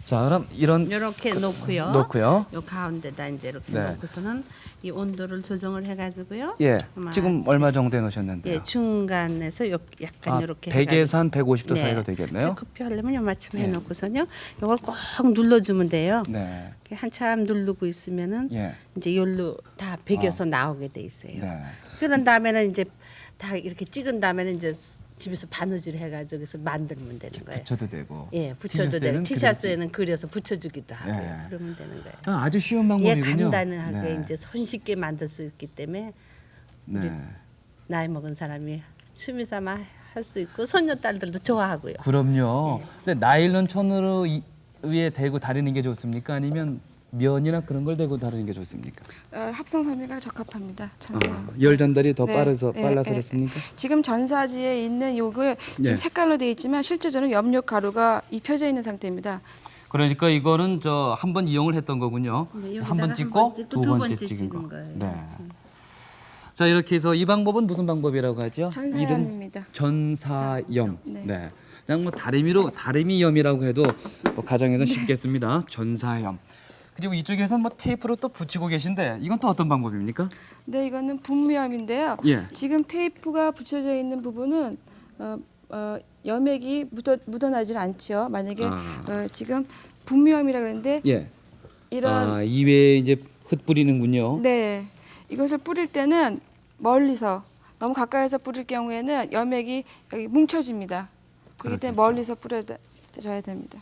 자 그럼 이런 요렇게 놓고요. 놓고요. 요 가운데다 이제 이렇게 네. 놓고서는 이 온도를 조정을 해가지고요. 예. 아마 지금 얼마 정도 해놓으셨는데요? 예, 중간에서 약간 요렇게 100에서 한 150도 네. 사이가 되겠네요. 커피 하려면 요마침 예. 해놓고서요. 요걸 꼭 눌러주면 돼요. 네. 이렇게 한참 누르고 있으면은 예. 이제 요로 다 베겨서 나오게 돼 있어요. 네. 그런 다음에는 이제 다 이렇게 찍은 다음에는 이제 집에서 바느질 해가지고 여기서 만들면 되는 거예요. 붙여도 되고. 예, 붙여도 티셔츠에는 되고 티셔츠에는 그려서 붙여주기도 하고요. 예. 그러면 되는 거예요. 아주 쉬운 예, 방법이군요. 간단하게 네. 이제 손쉽게 만들 수 있기 때문에 네. 나이 먹은 사람이 취미삼아 할 수 있고 손녀딸들도 좋아하고요. 그럼요. 근데 나일론 천으로 위에 대고 다리는 게 좋습니까? 아니면 면이나 그런 걸 대고 다루는 게 좋습니까? 합성 섬유가 적합합니다. 전사. 열 전달이 더 네, 빨라서 예, 빨라서 예. 그렇습니까? 지금 전사지에 있는 요게 지금 네. 색깔로 되어 있지만 실제로는 염력 가루가 입혀져 있는 상태입니다. 그러니까 이거는 저 한 번 이용을 했던 거군요. 네, 한 번 여기다가 찍고 한번 찍고 두 두 번째 번째 찍은 찍은 거. 거예요. 네. 자 이렇게 해서 이 방법은 무슨 방법이라고 하죠? 전사염입니다. 전사염. 네. 네. 그냥 뭐 다리미염이라고 해도 뭐 가정에서 쉽겠습니다. 전사염. 그리고 이쪽에서 뭐 테이프로 또 붙이고 계신데 이건 또 어떤 방법입니까? 네, 이거는 분무염인데요. 예. 지금 테이프가 붙여져 있는 부분은 염액이 묻어나질 않죠. 만약에 지금 분무염이라 그러는데 예. 이런 이외에 이제 흙 뿌리는군요. 네, 이것을 뿌릴 때는 멀리서 너무 가까이서 뿌릴 경우에는 염액이 여기 뭉쳐집니다. 그렇기 때문에 멀리서 뿌려줘야 됩니다.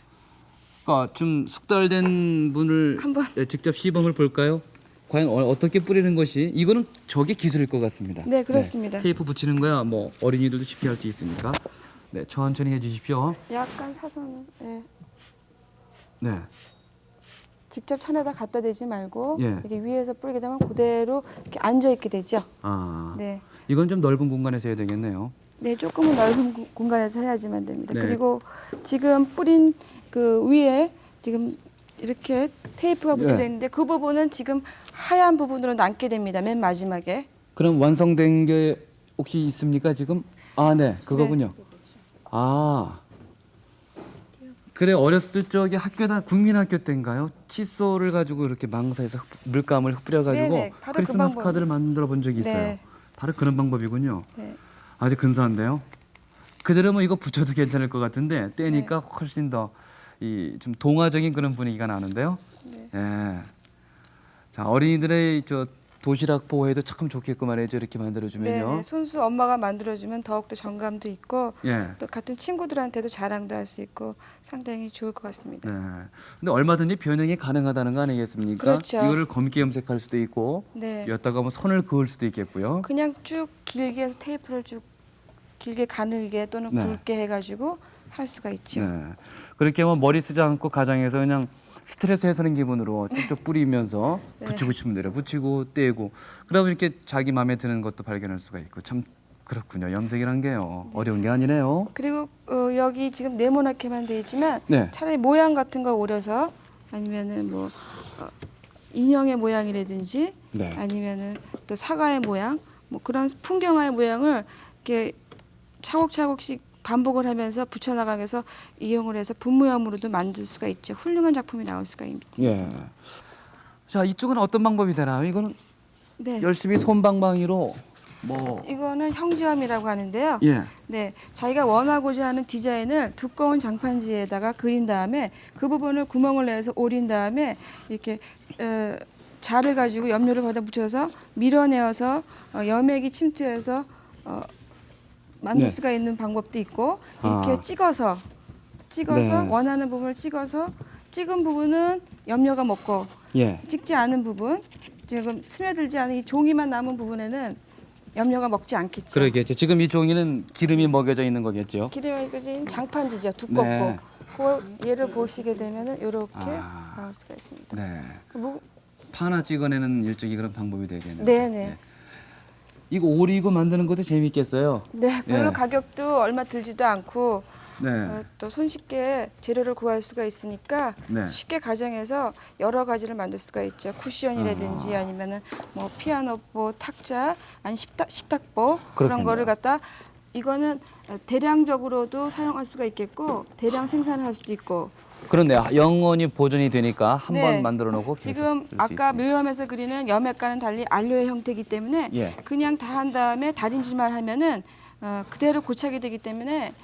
그러니까 좀 숙달된 분을 한번. 직접 시범을 볼까요? 과연 어떻게 뿌리는 것이 이거는 저게 기술일 것 같습니다. 네, 그렇습니다. 테이프 붙이는 거야 뭐 어린이들도 쉽게 할 수 있으니까. 네, 천천히 해주십시오. 약간 사선을 네, 직접 천에다 갖다 대지 말고 예. 이렇게 위에서 뿌리게 되면 그대로 이렇게 앉아 있게 되죠. 네. 이건 좀 넓은 공간에서 해야 되겠네요. 네, 조금은 넓은 공간에서 해야지만 됩니다. 네. 그리고 지금 뿌린 그 위에 지금 이렇게 테이프가 붙여져 예. 있는데 그 부분은 지금 하얀 부분으로 남게 됩니다. 맨 마지막에. 그럼 완성된 게 혹시 있습니까 지금? 네, 그거군요. 그래 어렸을 적에 학교나 국민학교 때인가요? 칫솔을 가지고 이렇게 망사에서 물감을 뿌려가지고 네네, 바로 그 크리스마스 방법. 카드를 만들어 본 적이 있어요. 네. 바로 그런 방법이군요. 네. 아주 근사한데요. 그대로면 이거 붙여도 괜찮을 것 같은데 떼니까 훨씬 더 이 좀 동화적인 그런 분위기가 나는데요. 네. 예. 자 어린이들의 저 도시락 보호에도 참 좋겠고 말이죠. 이렇게 만들어주면요. 네, 손수 엄마가 만들어주면 더욱더 정감도 있고 예. 또 같은 친구들한테도 자랑도 할 수 있고 상당히 좋을 것 같습니다. 네. 근데 얼마든지 변형이 가능하다는 거 아니겠습니까? 그렇죠. 이거를 검게 염색할 수도 있고, 네. 였다가 뭐 손을 그을 수도 있겠고요. 그냥 쭉 길게 해서 테이프를 쭉 길게 가늘게 또는 네. 굵게 해가지고 할 수가 있죠. 네. 그렇게 뭐 머리 쓰지 않고 가정에서 그냥 스트레스 해소하는 기분으로 쭉쭉 뿌리면서 네. 붙이고 싶은 대로 붙이고 떼고 그러면 이렇게 자기 마음에 드는 것도 발견할 수가 있고 참 그렇군요. 염색이란 게요. 어려운 게 아니네요. 그리고 여기 지금 네모나게만 돼 있지만 네. 차라리 모양 같은 걸 오려서 아니면은 뭐 인형의 모양이라든지 네. 아니면은 또 사과의 모양 뭐 그런 풍경화의 모양을 이렇게 차곡차곡씩 반복을 하면서 붙여나가기 위해서 이용을 해서 분무염으로도 만들 수가 있죠. 훌륭한 작품이 나올 수가 있습니다. 예. 자 이쪽은 어떤 방법이 되나요? 이거는 네. 열심히 손방망이로 뭐 이거는 형제염이라고 하는데요. 예. 네, 자기가 원하고자 하는 디자인을 두꺼운 장판지에다가 그린 다음에 그 부분을 구멍을 내서 오린 다음에 이렇게 자를 가지고 염료를 거기다 묻혀서 밀어내어서 염액이 침투해서 만들 네. 수가 있는 방법도 있고 이렇게 찍어서 네. 원하는 부분을 찍어서 찍은 부분은 염료가 먹고 예. 찍지 않은 부분 지금 스며들지 않은 이 종이만 남은 부분에는 염료가 먹지 않겠죠. 그러겠죠. 지금 이 종이는 기름이 먹여져 있는 거겠죠. 기름이 꺼진 장판지죠. 두껍고. 네. 그걸 얘를 보시게 되면은 이렇게 아. 나올 수가 있습니다. 네. 그 무, 파나 찍어내는 일종의 그런 방법이 되겠네요. 네네. 이거 오리고 만드는 것도 재밌겠어요. 네, 별로 예. 가격도 얼마 들지도 않고 네. 또 손쉽게 재료를 구할 수가 있으니까 네. 쉽게 가정에서 여러 가지를 만들 수가 있죠. 쿠션이라든지 아니면은 뭐 피아노보, 탁자, 아니 식탁보 그런 그렇겠네요. 거를 갖다 이거는 대량적으로도 사용할 수가 있겠고 대량 생산을 할 수도 있고 그런데 영원히 보존이 되니까 한 번 네. 만들어 놓고 계속 지금 쓸수 아까 있어요. 묘염에서 그리는 염액과는 달리 안료의 형태이기 때문에 예. 그냥 다 한 다음에 다림질만 하면은 그대로 고착이 되기 때문에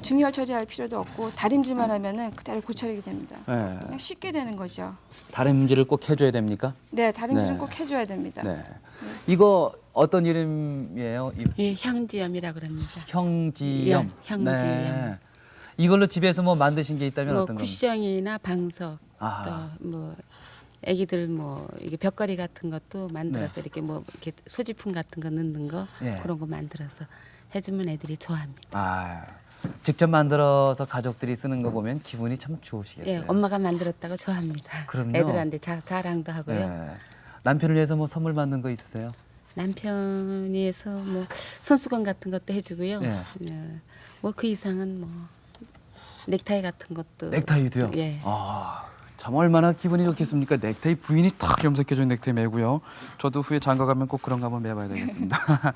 중열 처리할 필요도 없고 다림질만 하면은 그대로 고착이 됩니다. 네. 그냥 쉽게 되는 거죠. 다림질을 꼭 해줘야 됩니까? 네, 다림질은 네. 꼭 해줘야 됩니다. 네. 이거 어떤 이름이에요? 예, 향지염이라 그럽니다. 형지염. 예, 형지염. 네. 이걸로 집에서 뭐 만드신 게 있다면 뭐 어떤 겁니까? 쿠션이나 방석 아. 또 뭐 애기들 뭐 이게 벽걸이 같은 것도 만들어서 네. 이렇게 뭐 이렇게 소지품 같은 거 넣는 거 예. 그런 거 만들어서 해주면 애들이 좋아합니다. 아, 직접 만들어서 가족들이 쓰는 거 보면 기분이 참 좋으시겠어요. 예, 엄마가 만들었다고 좋아합니다. 그럼요. 애들한테 자랑도 하고요. 네. 남편을 위해서 뭐 선물 만든 거 있으세요? 남편이 해서 뭐 손수건 같은 것도 해주고요. 예. 뭐 그 이상은 뭐 넥타이 같은 것도 넥타이도요? 예. 아, 참 얼마나 기분이 좋겠습니까? 넥타이 부인이 탁 염색해준 넥타이 매고요. 저도 후에 장가 가면 꼭 그런 거 한번 매봐야 되겠습니다.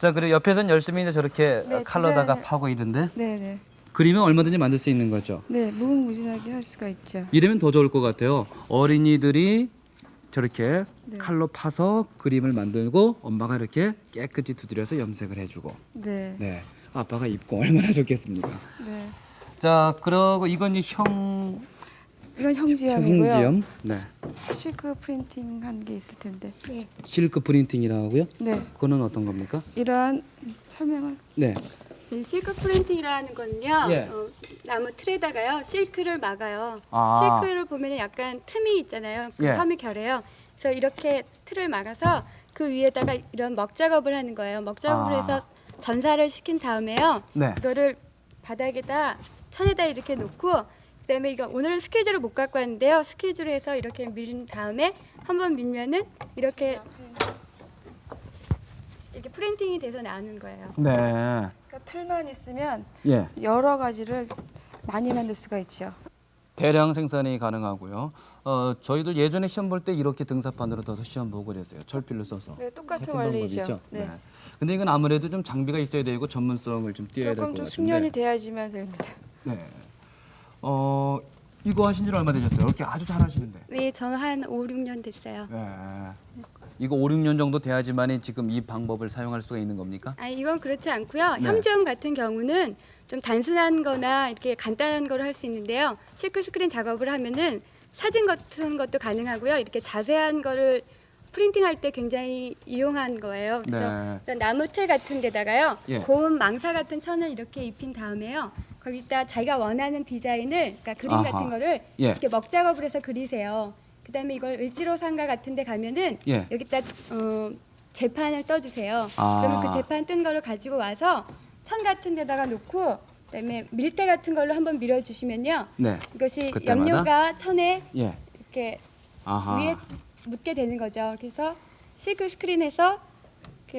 자, 그리고 옆에서는 열심히 이제 저렇게 네, 칼로다가 디자인을- 파고 있는데 네, 네, 그림은 얼마든지 만들 수 있는 거죠. 네, 무궁무진하게 할 수가 있죠. 이러면 더 좋을 것 같아요. 어린이들이 저렇게 네. 칼로 파서 그림을 만들고 엄마가 이렇게 깨끗이 두드려서 염색을 해주고. 네, 네, 아빠가 입고 얼마나 좋겠습니까? 네. 자, 그러고 이건 이건 형지염이고요. 형지염. 네, 실크 프린팅 한 게 있을 텐데. 실크 프린팅이라고 하고요. 네, 그거는 어떤 겁니까? 이러한 설명을. 네, 네, 실크 프린팅이라는 건요. 예. 나무 틀에다가요 실크를 막아요. 아. 실크를 보면 약간 틈이 있잖아요. 그 예. 섬이 결해요. 그래서 이렇게 틀을 막아서 그 위에다가 이런 먹 작업을 하는 거예요. 먹 작업을 아. 해서 전사를 시킨 다음에요. 네. 이거를 바닥에다 천에다 이렇게 놓고 그다음에 이거 오늘은 스케줄을 못 갖고 왔는데요. 스케줄을 해서 이렇게 밀은 다음에 한번 밀면은 이렇게 프린팅이 돼서 나오는 거예요. 네, 그러니까 틀만 있으면 예. 여러 가지를 많이 만들 수가 있죠. 대량 생산이 가능하고요. 저희들 예전에 시험 볼 때 이렇게 등사판으로 둬서 시험 보고 그랬어요. 철필로 써서. 네, 똑같은 했던 원리죠. 방법이죠? 네. 근데 이건 아무래도 좀 장비가 있어야 되고 전문성을 좀 띄어야 될 것 조금 좀 같은데. 숙련이 돼야지만 됩니다. 네. 이거 하신 지 얼마 되셨어요? 이렇게 아주 잘하시는데. 네, 저는 한 5, 6년 됐어요. 네. 이거 5, 6년 정도 돼야지만이 지금 이 방법을 사용할 수가 있는 겁니까? 아, 이건 그렇지 않고요. 네. 형지염 같은 경우는 좀 단순한 거나 이렇게 간단한 거를 할 수 있는데요. 실크 스크린 작업을 하면은 사진 같은 것도 가능하고요. 이렇게 자세한 거를 프린팅할 때 굉장히 이용한 거예요. 그래서 네. 이런 나무 틀 같은 데다가요. 예. 고운 망사 같은 천을 이렇게 입힌 다음에요. 거기다 자기가 원하는 디자인을, 그러니까 그림 아하. 같은 거를 예. 이렇게 먹 작업을 해서 그리세요. 그다음에 이걸 을지로 상가 같은 데 가면은 예. 여기다 재판을 떠주세요. 아. 그러면 그 재판 뜬 거를 가지고 와서 천 같은 데다가 놓고 그다음에 밀대 같은 걸로 한번 밀어주시면요. 네. 이것이 그때마다? 염료가 천에 예. 이렇게 아하. 위에 묻게 되는 거죠. 그래서 실크 스크린에서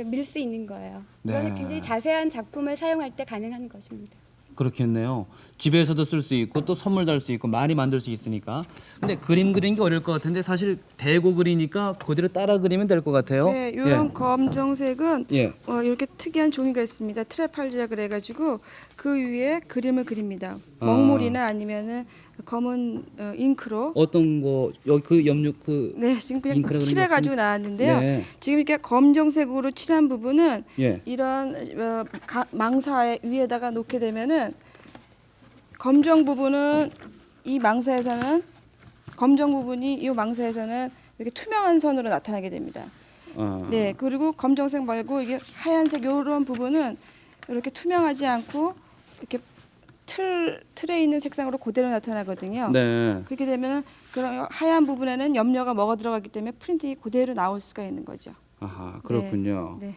밀 수 있는 거예요. 이거는 네. 굉장히 자세한 작품을 사용할 때 가능한 것입니다. 그렇겠네요. 집에서도 쓸 수 있고 또 선물 달 수 있고 많이 만들 수 있으니까. 근데 그림 그리는 게 어려울 것 같은데 사실 대고 그리니까 그대로 따라 그리면 될 것 같아요. 네, 이런 검정색은 예. 이렇게 특이한 종이가 있습니다. 트레팔지라 그래가지고 그 위에 그림을 그립니다. 아. 먹물이나 아니면은 검은 잉크로. 어떤 거 여기 그 염료 그 네, 지금 그냥 잉크라 그런 칠해가지고 거 나왔는데요. 네. 지금 이렇게 검정색으로 칠한 부분은 예. 이런 망사 위에다가 놓게 되면은 검정 부분은 이 망사에서는 검정 부분이 이 망사에서는 이렇게 투명한 선으로 나타나게 됩니다. 아. 네, 그리고 검정색 말고 이게 하얀색 이런 부분은 이렇게 투명하지 않고 이렇게 틀에 있는 색상으로 그대로 나타나거든요. 네. 그렇게 되면 그런 하얀 부분에는 염료가 먹어 들어가기 때문에 프린팅이 그대로 나올 수가 있는 거죠. 아하, 그렇군요. 네.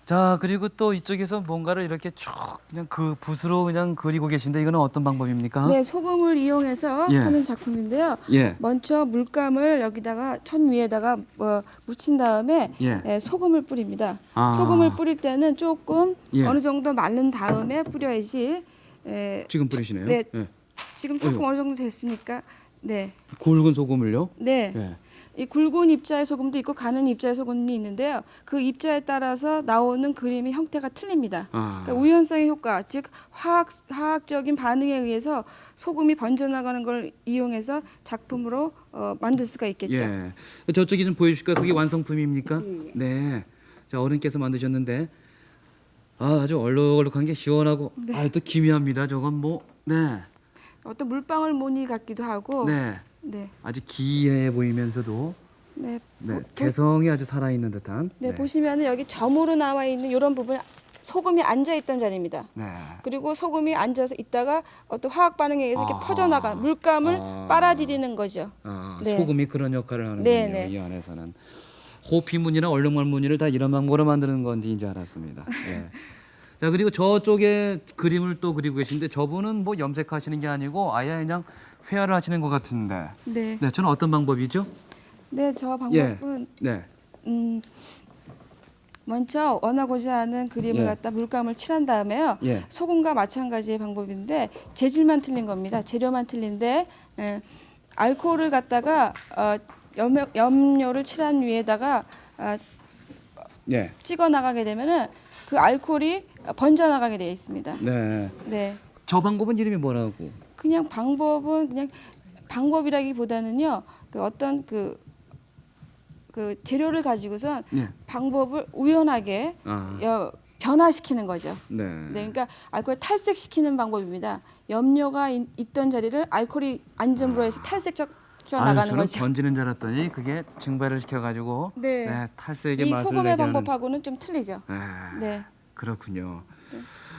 자, 그리고 또 이쪽에서 뭔가를 이렇게 쭉 그냥 그 붓으로 그냥 그리고 계신데 이거는 어떤 방법입니까? 네, 소금을 이용해서 예. 하는 작품인데요. 예. 먼저 물감을 여기다가 천 위에다가 묻힌 다음에 예. 소금을 뿌립니다. 아. 소금을 뿌릴 때는 조금 예. 어느 정도 마른 다음에 뿌려야지. 지금 뿌리시네요. 네. 예. 지금 조금 어이구. 어느 정도 됐으니까. 네. 굵은 소금을요? 네. 예. 이 굵은 입자의 소금도 있고 가는 입자의 소금이 있는데요. 그 입자에 따라서 나오는 그림의 형태가 틀립니다. 아. 그러니까 우연성의 효과, 즉 화학적인 반응에 의해서 소금이 번져나가는 걸 이용해서 작품으로 만들 수가 있겠죠. 예. 저쪽에 좀 보여주실까요? 그게 완성품입니까? 네. 자, 어른께서 만드셨는데 아주 얼룩얼룩한 게 시원하고 또 기미합니다. 저건 뭐 네. 어떤 물방울 무늬 같기도 하고. 네. 네. 아주 기이해 보이면서도 네. 네. 개성이 아주 살아있는 듯한. 네, 보시면은 여기 점으로 나와 있는 이런 부분 소금이 앉아 있던 자리입니다. 네. 그리고 소금이 앉아서 있다가 어떤 화학 반응에 의해서 이렇게 퍼져나가 물감을 빨아들이는 거죠. 네. 소금이 그런 역할을 하는군요. 네, 네. 이 안에서는 호피무늬나 얼룩말 무늬를 다 이런 방법으로 만드는 건지 이제 알았습니다. 네. 자, 그리고 저쪽에 그림을 또 그리고 계신데 저분은 뭐 염색하시는 게 아니고 아예 그냥 회화를 하시는 것 같은데. 네. 네, 저는 어떤 방법이죠? 네, 저 예. 방법은 네. 먼저 원하고자 하는 그림을 예. 갖다 물감을 칠한 다음에요. 예. 소금과 마찬가지의 방법인데 재질만 틀린 겁니다. 재료만 틀린데 알코올을 갖다가 염료를 칠한 위에다가 예. 찍어 나가게 되면은 그 알코올이 번져 나가게 되어 있습니다. 네. 네. 저 방법은 이름이 뭐라고? 그냥 방법은 그냥 방법이라기보다는요. 그 어떤 그 재료를 가지고선 예. 방법을 우연하게 변화시키는 거죠. 네. 네, 그러니까 알코올 탈색시키는 방법입니다. 염료가 있던 자리를 알코올이 안점으로 해서 탈색시켜 나가는 저는 거죠. 번지는 줄 알았더니 그게 증발을 시켜가지고 네. 탈색의 이 맛을 소금의 내게 하는. 방법하고는 좀 틀리죠. 네. 그렇군요.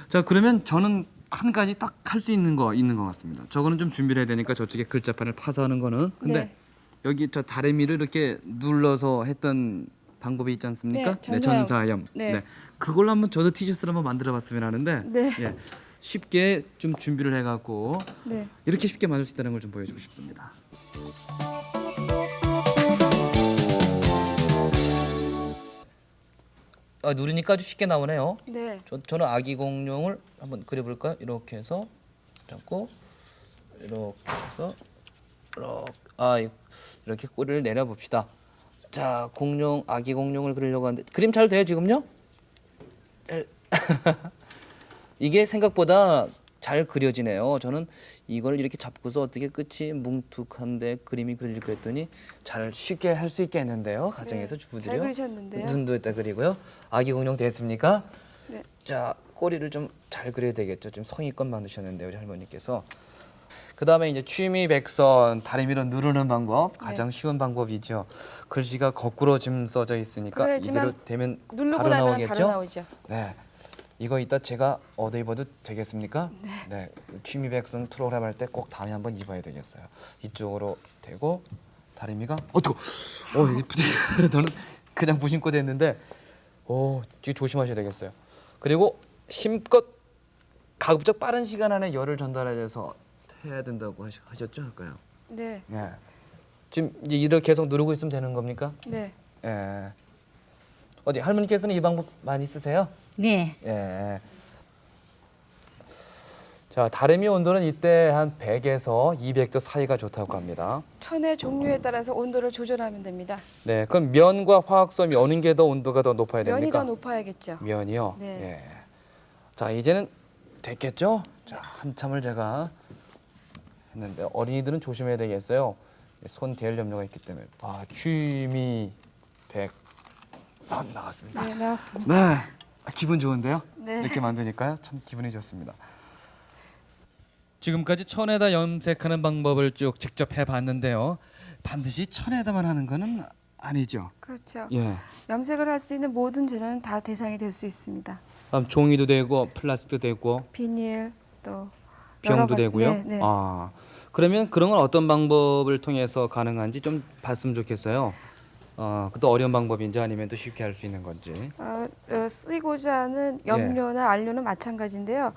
자, 그러면 저는 한 가지 딱 할 수 있는 것 같습니다. 저거는 좀 준비를 해야 되니까 저쪽에 글자판을 파서 하는 거는. 근데 네. 여기 저 다래미를 이렇게 눌러서 했던 방법이 있지 않습니까? 네, 전사염. 전사염. 네. 그걸로 한번 저도 티셔츠를 한번 만들어봤으면 하는데. 네. 예. 쉽게 좀 준비를 해갖고 네. 이렇게 쉽게 만들 수 있다는 걸 좀 보여주고 싶습니다. 누르니까 아주 쉽게 나오네요. 네. 저는 아기 공룡을 한번 그려볼까요? 이렇게 해서 잡고 이렇게 해서 이렇게 꼬리를 내려봅시다. 자, 아기 공룡을 그리려고 하는데 그림 잘 돼요 지금요? 이게 생각보다 잘 그려지네요. 저는 이걸 이렇게 잡고서 어떻게 끝이 뭉툭한데 그림이 그리려고 했더니 잘 쉽게 할 수 있겠는데요. 가정에서 네, 주부들이요. 잘 그리셨는데요. 눈도 있다 그리고요. 아기 공룡 됐습니까? 네. 자, 꼬리를 좀 잘 그려야 되겠죠. 좀 성의껏 만드셨는데 우리 할머니께서. 그다음에 이제 취미 백선 다리미로 누르는 방법 가장 쉬운 방법이죠. 글씨가 거꾸로 지금 써져 있으니까 그래야지만 이대로 되면 누르고 바로 나면 나오겠죠. 바로 나오죠. 네. 이거 이따 제가 얻어 입어도 되겠습니까? 네. 취미 백선 프로그램 할 때 꼭 다음에 한번 입어야 되겠어요. 이쪽으로 대고 다리미가 저는 그냥 무심코 됐는데 지금 조심하셔야 되겠어요. 그리고 힘껏 가급적 빠른 시간 안에 열을 전달해서 해야 된다고 하셨죠 아까요? 네. 네. 지금 이제 이렇게 계속 누르고 있으면 되는 겁니까? 네. 예. 어디 할머니께서는 이 방법 많이 쓰세요? 네. 예. 자, 다리미 온도는 이때 한 100에서 200도 사이가 좋다고 합니다. 천의 종류에 따라서 온도를 조절하면 됩니다. 네, 그럼 면과 화학솜이 어느 게 더 온도가 더 높아야 됩니까? 면이 더 높아야겠죠. 면이요. 네. 예. 자, 이제는 됐겠죠? 자, 한참을 제가 했는데 어린이들은 조심해야 되겠어요. 손 대할 염려가 있기 때문에. 취미 백선 나왔습니다. 네, 나왔습니다. 네, 기분 좋은데요? 네. 이렇게 만드니까요, 참 기분이 좋습니다. 지금까지 천에다 염색하는 방법을 쭉 직접 해봤는데요. 반드시 천에다만 하는 거는 아니죠. 그렇죠. 예. 염색을 할 수 있는 모든 재료는 다 대상이 될 수 있습니다. 종이도 되고 플라스틱도 되고. 비닐 또 여러 병도 가지- 되고요. 네, 네. 아, 그러면 그런 건 어떤 방법을 통해서 가능한지 좀 봤으면 좋겠어요. 그것도 어려운 방법인지 아니면 또 쉽게 할 수 있는 건지. 쓰이고자 하는 예. 염료나 안료는 마찬가지인데요.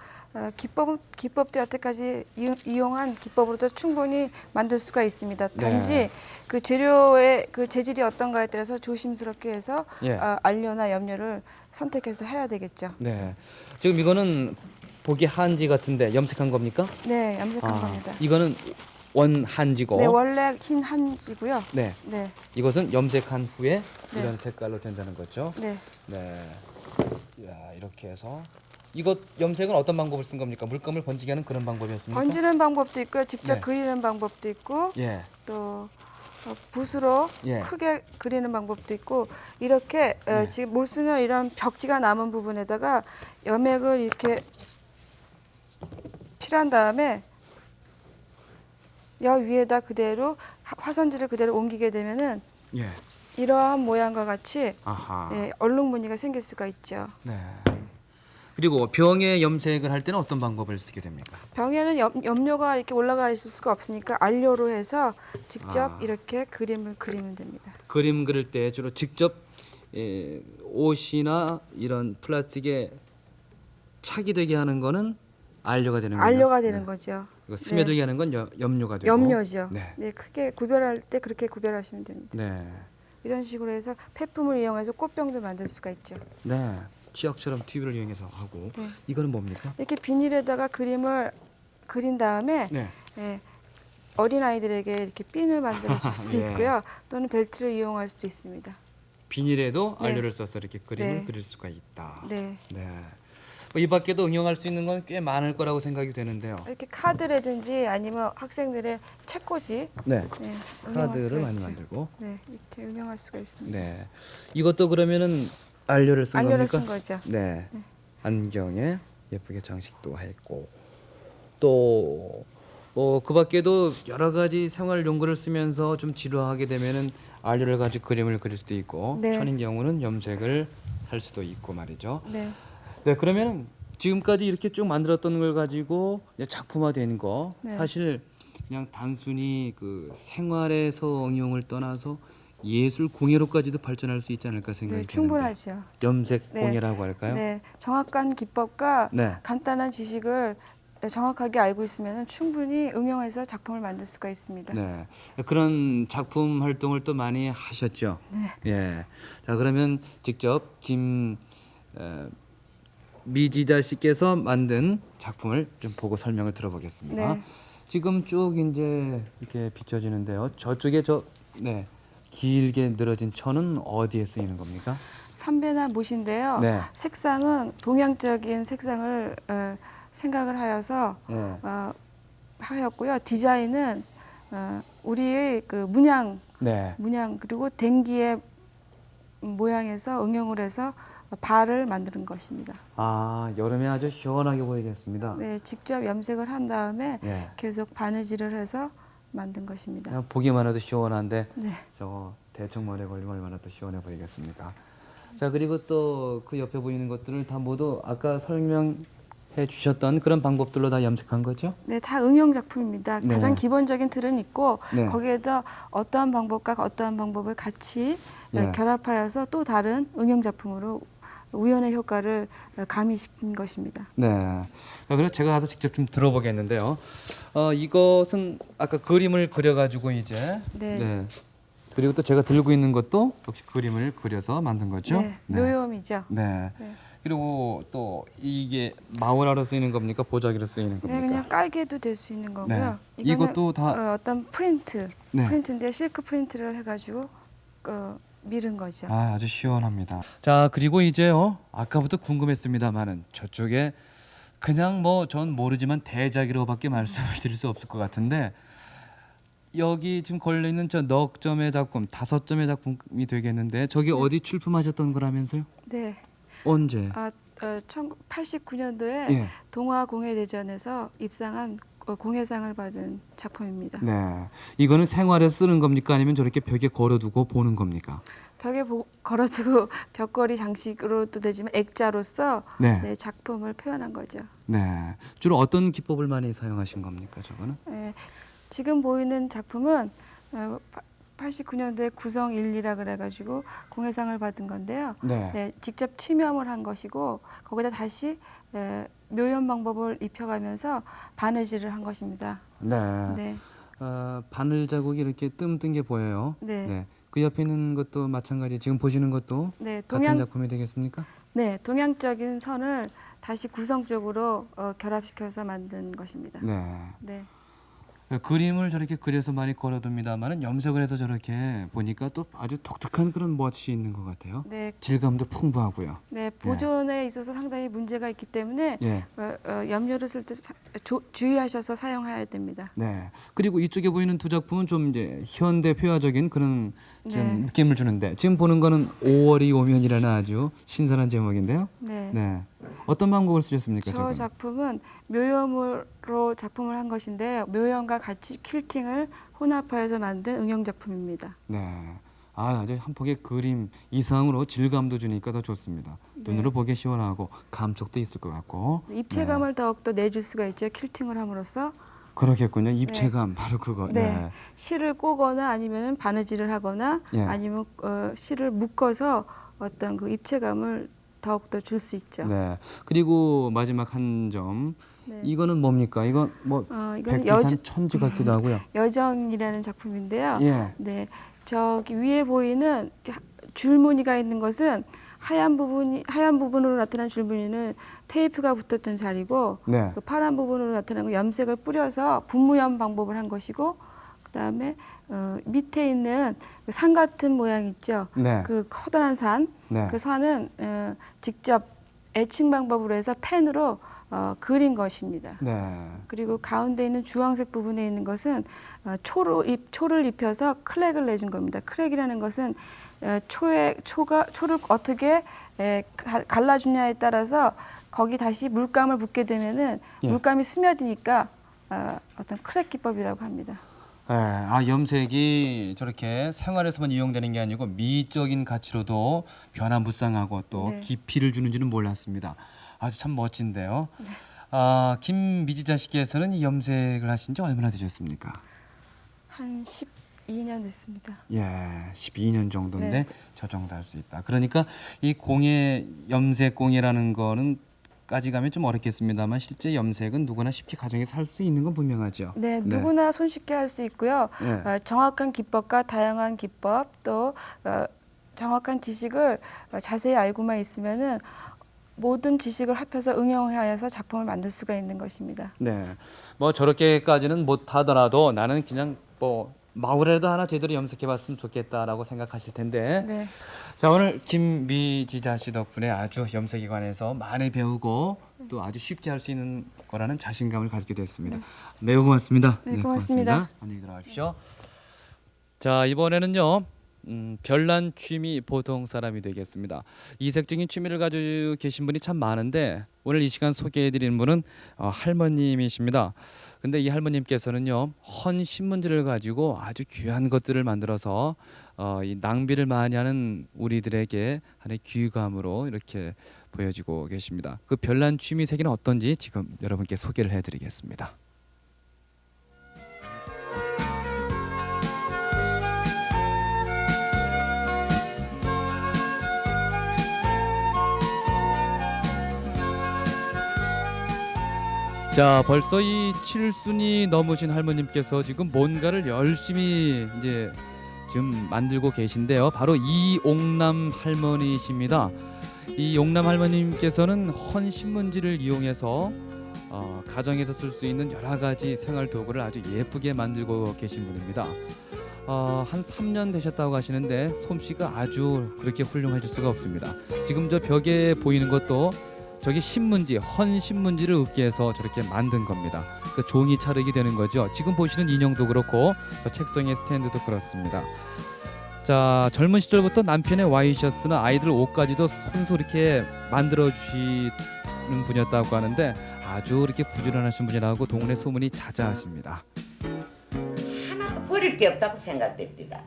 기법도 여태까지 이용한 기법으로도 충분히 만들 수가 있습니다. 단지 네. 그 재료의 그 재질이 어떤가에 따라서 조심스럽게 해서 예. 안료나 염료를 선택해서 해야 되겠죠. 네. 지금 이거는 보기 한지 같은데 염색한 겁니까? 네, 염색한 겁니다. 이거는 원 한지고. 네, 원래 흰 한지고요. 네. 네, 이것은 염색한 후에 네. 이런 색깔로 된다는 거죠. 네. 네. 야, 이렇게 해서 이것 염색은 어떤 방법을 쓴 겁니까? 물감을 번지게 하는 그런 방법이었습니까? 번지는 방법도 있고요. 직접 네. 그리는 방법도 있고 예. 또 붓으로 예. 크게 그리는 방법도 있고 이렇게 네. 지금 못 쓰는 이런 벽지가 남은 부분에다가 염액을 이렇게 칠한 다음에 여 위에다 그대로 화선지를 그대로 옮기게 되면은 예. 이러한 모양과 같이 아하. 예, 얼룩 무늬가 생길 수가 있죠. 네. 그리고 병에 염색을 할 때는 어떤 방법을 쓰게 됩니까? 병에는 염료가 이렇게 올라가 있을 수가 없으니까 안료로 해서 직접 아. 이렇게 그림을 그리면 됩니다. 그림 그릴 때 주로 직접 옷이나 이런 플라스틱에 착이 되게 하는 거는 안료가 되는 거죠. 안료가 되는 거죠. 이거 스며들게 하는 건 염료가 되고. 염료죠. 네. 네, 크게 구별할 때 그렇게 구별하시면 됩니다. 네. 이런 식으로 해서 폐품을 이용해서 꽃병도 만들 수가 있죠. 네. 치약처럼 튜브를 이용해서 하고. 네. 이거는 뭡니까? 이렇게 비닐에다가 그림을 그린 다음에 네. 예, 어린 아이들에게 이렇게 핀을 만들어 줄 수도 예. 있고요. 또는 벨트를 이용할 수도 있습니다. 비닐에도 네. 안료를 써서 이렇게 그림을 네. 그릴 수가 있다. 네. 네. 이 밖에도 응용할 수 있는 건 꽤 많을 거라고 생각이 되는데요. 이렇게 카드라든지 아니면 학생들의 책꽂이 네. 네, 응용할 카드를 수가 많이 있죠. 만들고. 네, 이렇게 응용할 수가 있습니다. 네. 이것도 그러면은 안료를 쓴 안료를 겁니까? 쓴 거죠. 네. 안경에 예쁘게 장식도 했고 또 그 밖에도 여러 가지 생활 용구를 쓰면서 좀 지루하게 되면은 안료를 가지고 그림을 그릴 수도 있고 네. 천인 경우는 염색을 할 수도 있고 말이죠. 네. 네, 그러면은 지금까지 이렇게 쭉 만들었던 걸 가지고 이제 작품화된 거 네. 사실 그냥 단순히 그 생활에서 응용을 떠나서 예술 공예로까지도 발전할 수 있지 않을까 생각이 네, 드는데 충분하죠. 염색 네. 공예라고 할까요? 네, 정확한 기법과 네. 간단한 지식을 정확하게 알고 있으면 충분히 응용해서 작품을 만들 수가 있습니다. 네. 그런 작품 활동을 또 많이 하셨죠. 네. 예. 자, 그러면 직접 미지자 씨께서 만든 작품을 좀 보고 설명을 들어보겠습니다. 네. 지금 쭉 이제 이렇게 비춰지는데요. 저쪽에 네. 길게 늘어진 천은 어디에 쓰이는 겁니까? 삼배나 못인데요. 네. 색상은 동양적인 색상을 생각을 하여서 네. 하였고요. 디자인은 우리의 그 문양 네. 그리고 댕기의 모양에서 응용을 해서 발을 만드는 것입니다. 아, 여름에 아주 시원하게 보이겠습니다. 네, 직접 염색을 한 다음에 네. 계속 바느질을 해서 만든 것입니다. 그냥 보기만 해도 시원한데 네. 저거 대청머리에 걸리면 얼마나 또 시원해 보이겠습니까? 자, 그리고 또 그 옆에 보이는 것들을 다 모두 아까 설명해 주셨던 그런 방법들로 다 염색한 거죠? 네, 다 응용 작품입니다. 네. 가장 기본적인 틀은 있고 네. 거기에다 어떠한 방법과 어떠한 방법을 같이 예. 결합하여서 또 다른 응용 작품으로 우연의 효과를 가미시킨 것입니다. 네. 자, 그래서 제가 가서 직접 좀 들어보겠는데요. 이것은 아까 그림을 그려가지고 이제 네. 그리고 또 제가 들고 있는 것도 역시 그림을 그려서 만든 거죠? 네, 묘염이죠. 네. 네. 그리고 또 이게 마우라로 쓰이는 겁니까? 보자기로 쓰이는 겁니까? 네, 그냥 깔개도 될 수 있는 거고요. 네. 이거는 이것도 다 어떤 네. 프린트인데 실크 프린트를 해가지고 밀은 거죠. 아주 시원합니다. 자, 그리고 이제요. 아까부터 궁금했습니다만은 저쪽에 그냥 뭐 전 모르지만 대자기로밖에 말씀을 드릴 수 없을 것 같은데 여기 지금 걸려 있는 저 넉 점의 작품, 5점의 작품이 되겠는데 저기 어디 출품하셨던 거라면서요? 네. 언제? 1989년도에 예. 동아공예대전에서 입상한 공예상을 받은 작품입니다. 네. 이거는 생활에 쓰는 겁니까? 아니면 저렇게 벽에 걸어두고 보는 겁니까? 벽에 걸어두고 벽걸이 장식으로도 되지만 액자로서 네. 네, 작품을 표현한 거죠. 네. 주로 어떤 기법을 많이 사용하신 겁니까, 저거는? 네, 지금 보이는 작품은 89년도에 구성 1리라 그래가지고 공예상을 받은 건데요. 네. 네, 직접 침염을 한 것이고 거기다 다시 묘연 방법을 입혀가면서 바느질을 한 것입니다. 네. 네, 바늘 자국이 이렇게 뜸뜬 게 보여요. 네. 그 옆에 있는 것도 마찬가지. 지금 보시는 것도 네, 같은 작품이 되겠습니까? 네, 동양적인 선을 다시 구성적으로 결합시켜서 만든 것입니다. 네. 네. 그림을 저렇게 그려서 많이 걸어둡니다만은 염색을 해서 저렇게 보니까 또 아주 독특한 그런 멋이 있는 것 같아요. 네, 질감도 풍부하고요. 네, 보존에 있어서 상당히 문제가 있기 때문에 예. 염료를 쓸 때 주의하셔서 사용해야 됩니다. 네. 그리고 이쪽에 보이는 두 작품은 좀 이제 현대 회화적인 그런 좀 네. 느낌을 주는데 지금 보는 거는 5월이 오면이라는 아주 신선한 제목인데요. 네. 네. 어떤 방법을 쓰셨습니까, 저 저건? 작품은 묘염으로 작품을 한 것인데요. 묘염과 같이 퀼팅을 혼합하여서 만든 응용 작품입니다. 네. 아주 한 폭의 그림 이상으로 질감도 주니까 더 좋습니다. 네. 눈으로 보기 시원하고 감촉도 있을 것 같고. 입체감을 더욱더 내줄 수가 있죠. 퀼팅을 함으로써. 그렇겠군요. 입체감 바로 그거. 네. 실을 꼬거나 아니면 바느질을 하거나 예. 아니면 실을 묶어서 어떤 그 입체감을 더욱더 줄 수 있죠. 네. 그리고 마지막 한 점. 네. 이거는 뭡니까? 이건 뭐 이건 백두산 천지 같기도 하고요. 여정이라는 작품인데요. 예. 네, 저기 위에 보이는 줄무늬가 있는 것은 하얀 부분으로 나타난 줄무늬는 테이프가 붙었던 자리고 네. 그 파란 부분으로 나타난 건 염색을 뿌려서 분무염 방법을 한 것이고 그다음에 밑에 있는 그 산 같은 모양 있죠. 네. 그 커다란 산, 네. 그 산은 직접 애칭 방법으로 해서 펜으로 그린 것입니다. 네. 그리고 가운데 있는 주황색 부분에 있는 것은 초를 입혀서 클랙을 내준 겁니다. 클랙이라는 것은 초를 어떻게 갈라주냐에 따라서 거기 다시 물감을 붓게 되면은 예. 물감이 스며드니까 어떤 클랙 기법이라고 합니다. 네. 염색이 저렇게 생활에서만 이용되는 게 아니고 미적인 가치로도 변화무쌍하고 또 네. 깊이를 주는지는 몰랐습니다. 아주 참 멋진데요. 네. 김미지자 씨께서는 이 염색을 하신 지 얼마나 되셨습니까? 한 12년 됐습니다. 예, 12년 정도인데 네. 저 정도 할 수 있다. 그러니까 이 공예 염색 공예라는 거는 까지 가면 좀 어렵겠습니다만 실제 염색은 누구나 쉽게 가정에서 할 수 있는 건 분명하죠. 네, 누구나 손쉽게 할 수 있고요. 예. 정확한 기법과 다양한 기법 또 정확한 지식을 자세히 알고만 있으면은 모든 지식을 합해서 응용하여서 작품을 만들 수가 있는 것입니다. 네, 뭐 저렇게까지는 못 하더라도 나는 그냥 뭐 마구라도 하나 제대로 염색해봤으면 좋겠다라고 생각하실 텐데. 네. 자, 오늘 김미지자 씨 덕분에 아주 염색에 관해서 많이 배우고 또 아주 쉽게 할 수 있는 거라는 자신감을 가지게 됐습니다. 매우 고맙습니다. 네, 고맙습니다. 안녕히 들어가십시오. 자, 이번에는요. 별난 취미 보통 사람이 되겠습니다. 이색적인 취미를 가지고 계신 분이 참 많은데 오늘 이 시간 소개해드리는 분은 할머님이십니다. 근데 이 할머님께서는요 헌 신문지를 가지고 아주 귀한 것들을 만들어서 이 낭비를 많이 하는 우리들에게 하나의 귀감으로 이렇게 보여지고 계십니다. 그 별난 취미 세계는 어떤지 지금 여러분께 소개를 해드리겠습니다. 자, 벌써 이 7순이 넘으신 할머님께서 지금 뭔가를 열심히 이제 지금 만들고 계신데요. 바로 이옥남 할머니십니다. 이 용남 할머님께서는 헌 신문지를 이용해서 가정에서 쓸 수 있는 여러 가지 생활 도구를 아주 예쁘게 만들고 계신 분입니다. 한 3년 되셨다고 하시는데 솜씨가 아주 그렇게 훌륭하실 수가 없습니다. 지금 저 벽에 보이는 것도 저기 신문지, 헌 신문지를 읍기해서 저렇게 만든 겁니다. 그 종이 차르기 되는 거죠. 지금 보시는 인형도 그렇고 책상의 스탠드도 그렇습니다. 자, 젊은 시절부터 남편의 와이셔츠나 아이들 옷까지도 손수 이렇게 만들어 주시는 분이었다고 하는데 아주 이렇게 부지런하신 분이라고 동네 소문이 자자하십니다. 하나도 버릴 게 없다고 생각됩니다.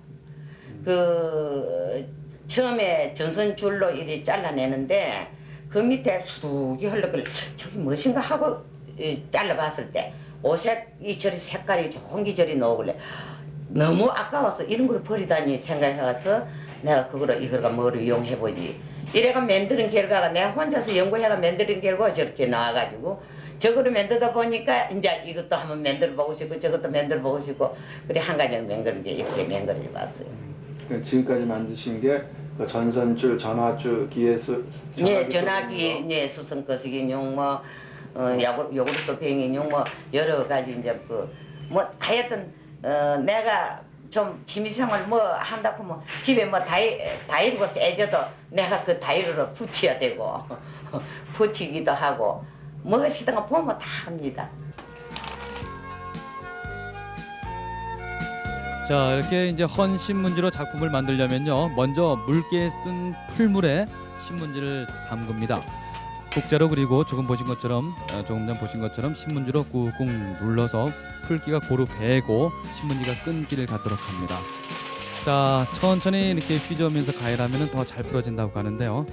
그 처음에 전선줄로 이리 잘라내는데 그 밑에 수둑이 흘러걸 저기 무엇인가 하고 잘라봤을 때 오색이 저리 색깔이 좋은 게 저리 나오길래 너무 아까워서 이런 걸 버리다니 생각해서 내가 그거를 이거가 뭐로 이용해보지. 이래가 만드는 결과가 내가 혼자서 연구해가 만드는 결과가 저렇게 나와가지고 저거를 만들다 보니까 이제 이것도 한번 만들어보고 싶고 저것도 만들어보고 싶고 그래 한 가지는 만드는 게 이렇게 만들어져 봤어요. 지금까지 만드신 게 그 전선줄, 전화줄, 기계수, 예, 전화기, 예, 수성거시기용 뭐 요구르트 병인용 뭐 여러 가지 이제 뭐 하여튼 내가 좀 취미생활 뭐 한다고 뭐 집에 뭐 다이르고 떼져도 내가 그 다이르로 붙여야 되고 붙이기도 하고 무엇이든가 보면 다 합니다. 자, 이렇게 이제 헌 신문지로 작품을 만들려면요, 먼저 묽게 쓴 풀물에 신문지를 담급니다. 국자로 그리고 조금 전 보신 것처럼 신문지로 꾹꾹 눌러서 풀기가 고루 배고 신문지가 끈기를 갖도록 합니다. 자, 천천히 이렇게 휘저으면서 가열하면 더 잘 풀어진다고 하는데요.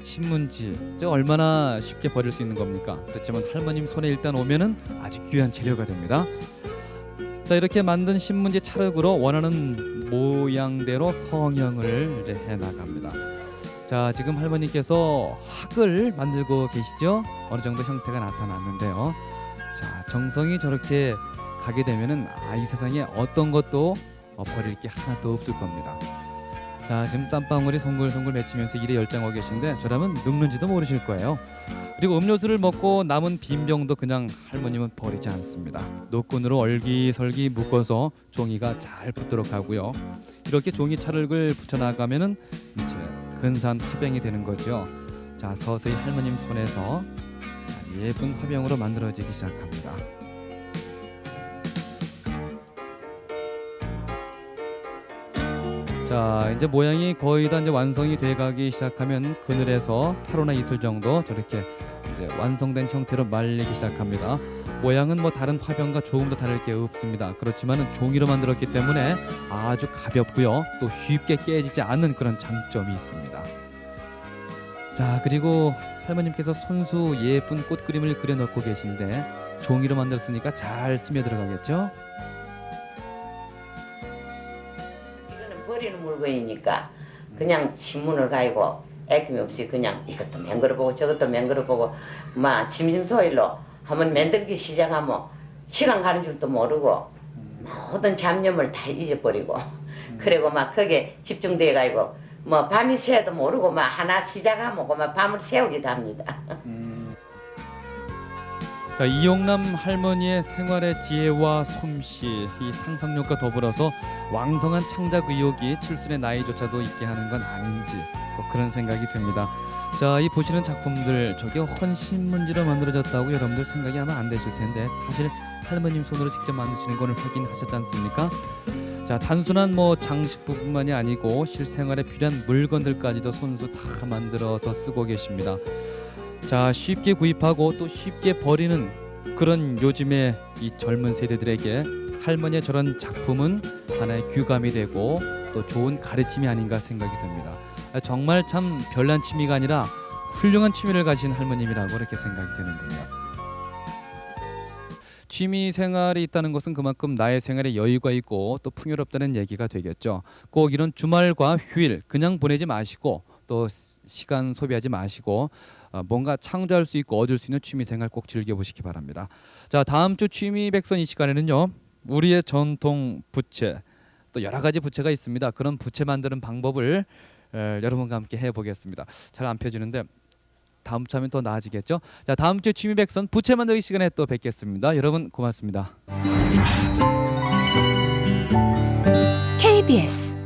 신문지, 저 얼마나 쉽게 버릴 수 있는 겁니까? 그렇지만 할머님 손에 일단 오면은 아주 귀한 재료가 됩니다. 자, 이렇게 만든 신문지 찰흙으로 원하는 모양대로 성형을 이제 해나갑니다. 자, 지금 할머니께서 학을 만들고 계시죠? 어느 정도 형태가 나타났는데요. 자, 정성이 저렇게 가게 되면은 이 세상에 어떤 것도 버릴 게 하나도 없을 겁니다. 자, 지금 땀방울이 송글송글 맺히면서 일에 열정하고 계신데 저라면 늙는지도 모르실 거예요. 그리고 음료수를 먹고 남은 빈병도 그냥 할머님은 버리지 않습니다. 노끈으로 얼기설기 묶어서 종이가 잘 붙도록 하고요. 이렇게 종이 찰흙을 붙여나가면은 이제 근사한 화병이 되는 거죠. 자, 서서히 할머님 손에서 예쁜 화병으로 만들어지기 시작합니다. 자, 이제 모양이 거의 다 이제 완성이 돼가기 시작하면 그늘에서 하루나 이틀 정도 저렇게 이제 완성된 형태로 말리기 시작합니다. 모양은 뭐 다른 화병과 조금 더 다를 게 없습니다. 그렇지만은 종이로 만들었기 때문에 아주 가볍고요, 또 쉽게 깨지지 않는 그런 장점이 있습니다. 자, 그리고 할머님께서 손수 예쁜 꽃 그림을 그려놓고 계신데 종이로 만들었으니까 잘 스며들어가겠죠? 버리는 물건이니까 그냥 신문을 가지고 애낌없이 그냥 이것도 맹글어보고 저것도 맹글어보고 막 심심소일로 한번 만들기 시작하면 시간 가는 줄도 모르고 모든 잡념을 다 잊어버리고 그리고 막 거기에 집중돼 가지고 뭐 밤이 새도 모르고 막 하나 시작하면 막 밤을 새우기도 합니다. 자, 이용남 할머니의 생활의 지혜와 솜씨, 이 상상력과 더불어서 왕성한 창작 의욕이 칠순의 나이조차도 있게 하는 건 아닌지 그런 생각이 듭니다. 자, 이 보시는 작품들 저게 헌신문지로 만들어졌다고 여러분들 생각이 아마 안 되실 텐데 사실 할머님 손으로 직접 만드시는 걸 확인하셨지 않습니까? 자, 단순한 뭐 장식품뿐만이 아니고 실생활에 필요한 물건들까지도 손수 다 만들어서 쓰고 계십니다. 자, 쉽게 구입하고 또 쉽게 버리는 그런 요즘의 이 젊은 세대들에게 할머니의 저런 작품은 하나의 귀감이 되고 또 좋은 가르침이 아닌가 생각이 듭니다. 정말 참 별난 취미가 아니라 훌륭한 취미를 가진 할머님이라고 이렇게 생각이 되는군요. 취미 생활이 있다는 것은 그만큼 나의 생활에 여유가 있고 또 풍요롭다는 얘기가 되겠죠. 꼭 이런 주말과 휴일 그냥 보내지 마시고 또 시간 소비하지 마시고 뭔가 창조할 수 있고 얻을 수 있는 취미생활 꼭 즐겨보시기 바랍니다. 자, 다음 주 취미백선 이 시간에는요, 우리의 전통 부채 또 여러 가지 부채가 있습니다. 그런 부채 만드는 방법을 여러분과 함께 해보겠습니다. 잘 안 펴지는데 다음 주 하면 더 나아지겠죠. 자, 다음 주 취미백선 부채 만들기 시간에 또 뵙겠습니다. 여러분 고맙습니다. KBS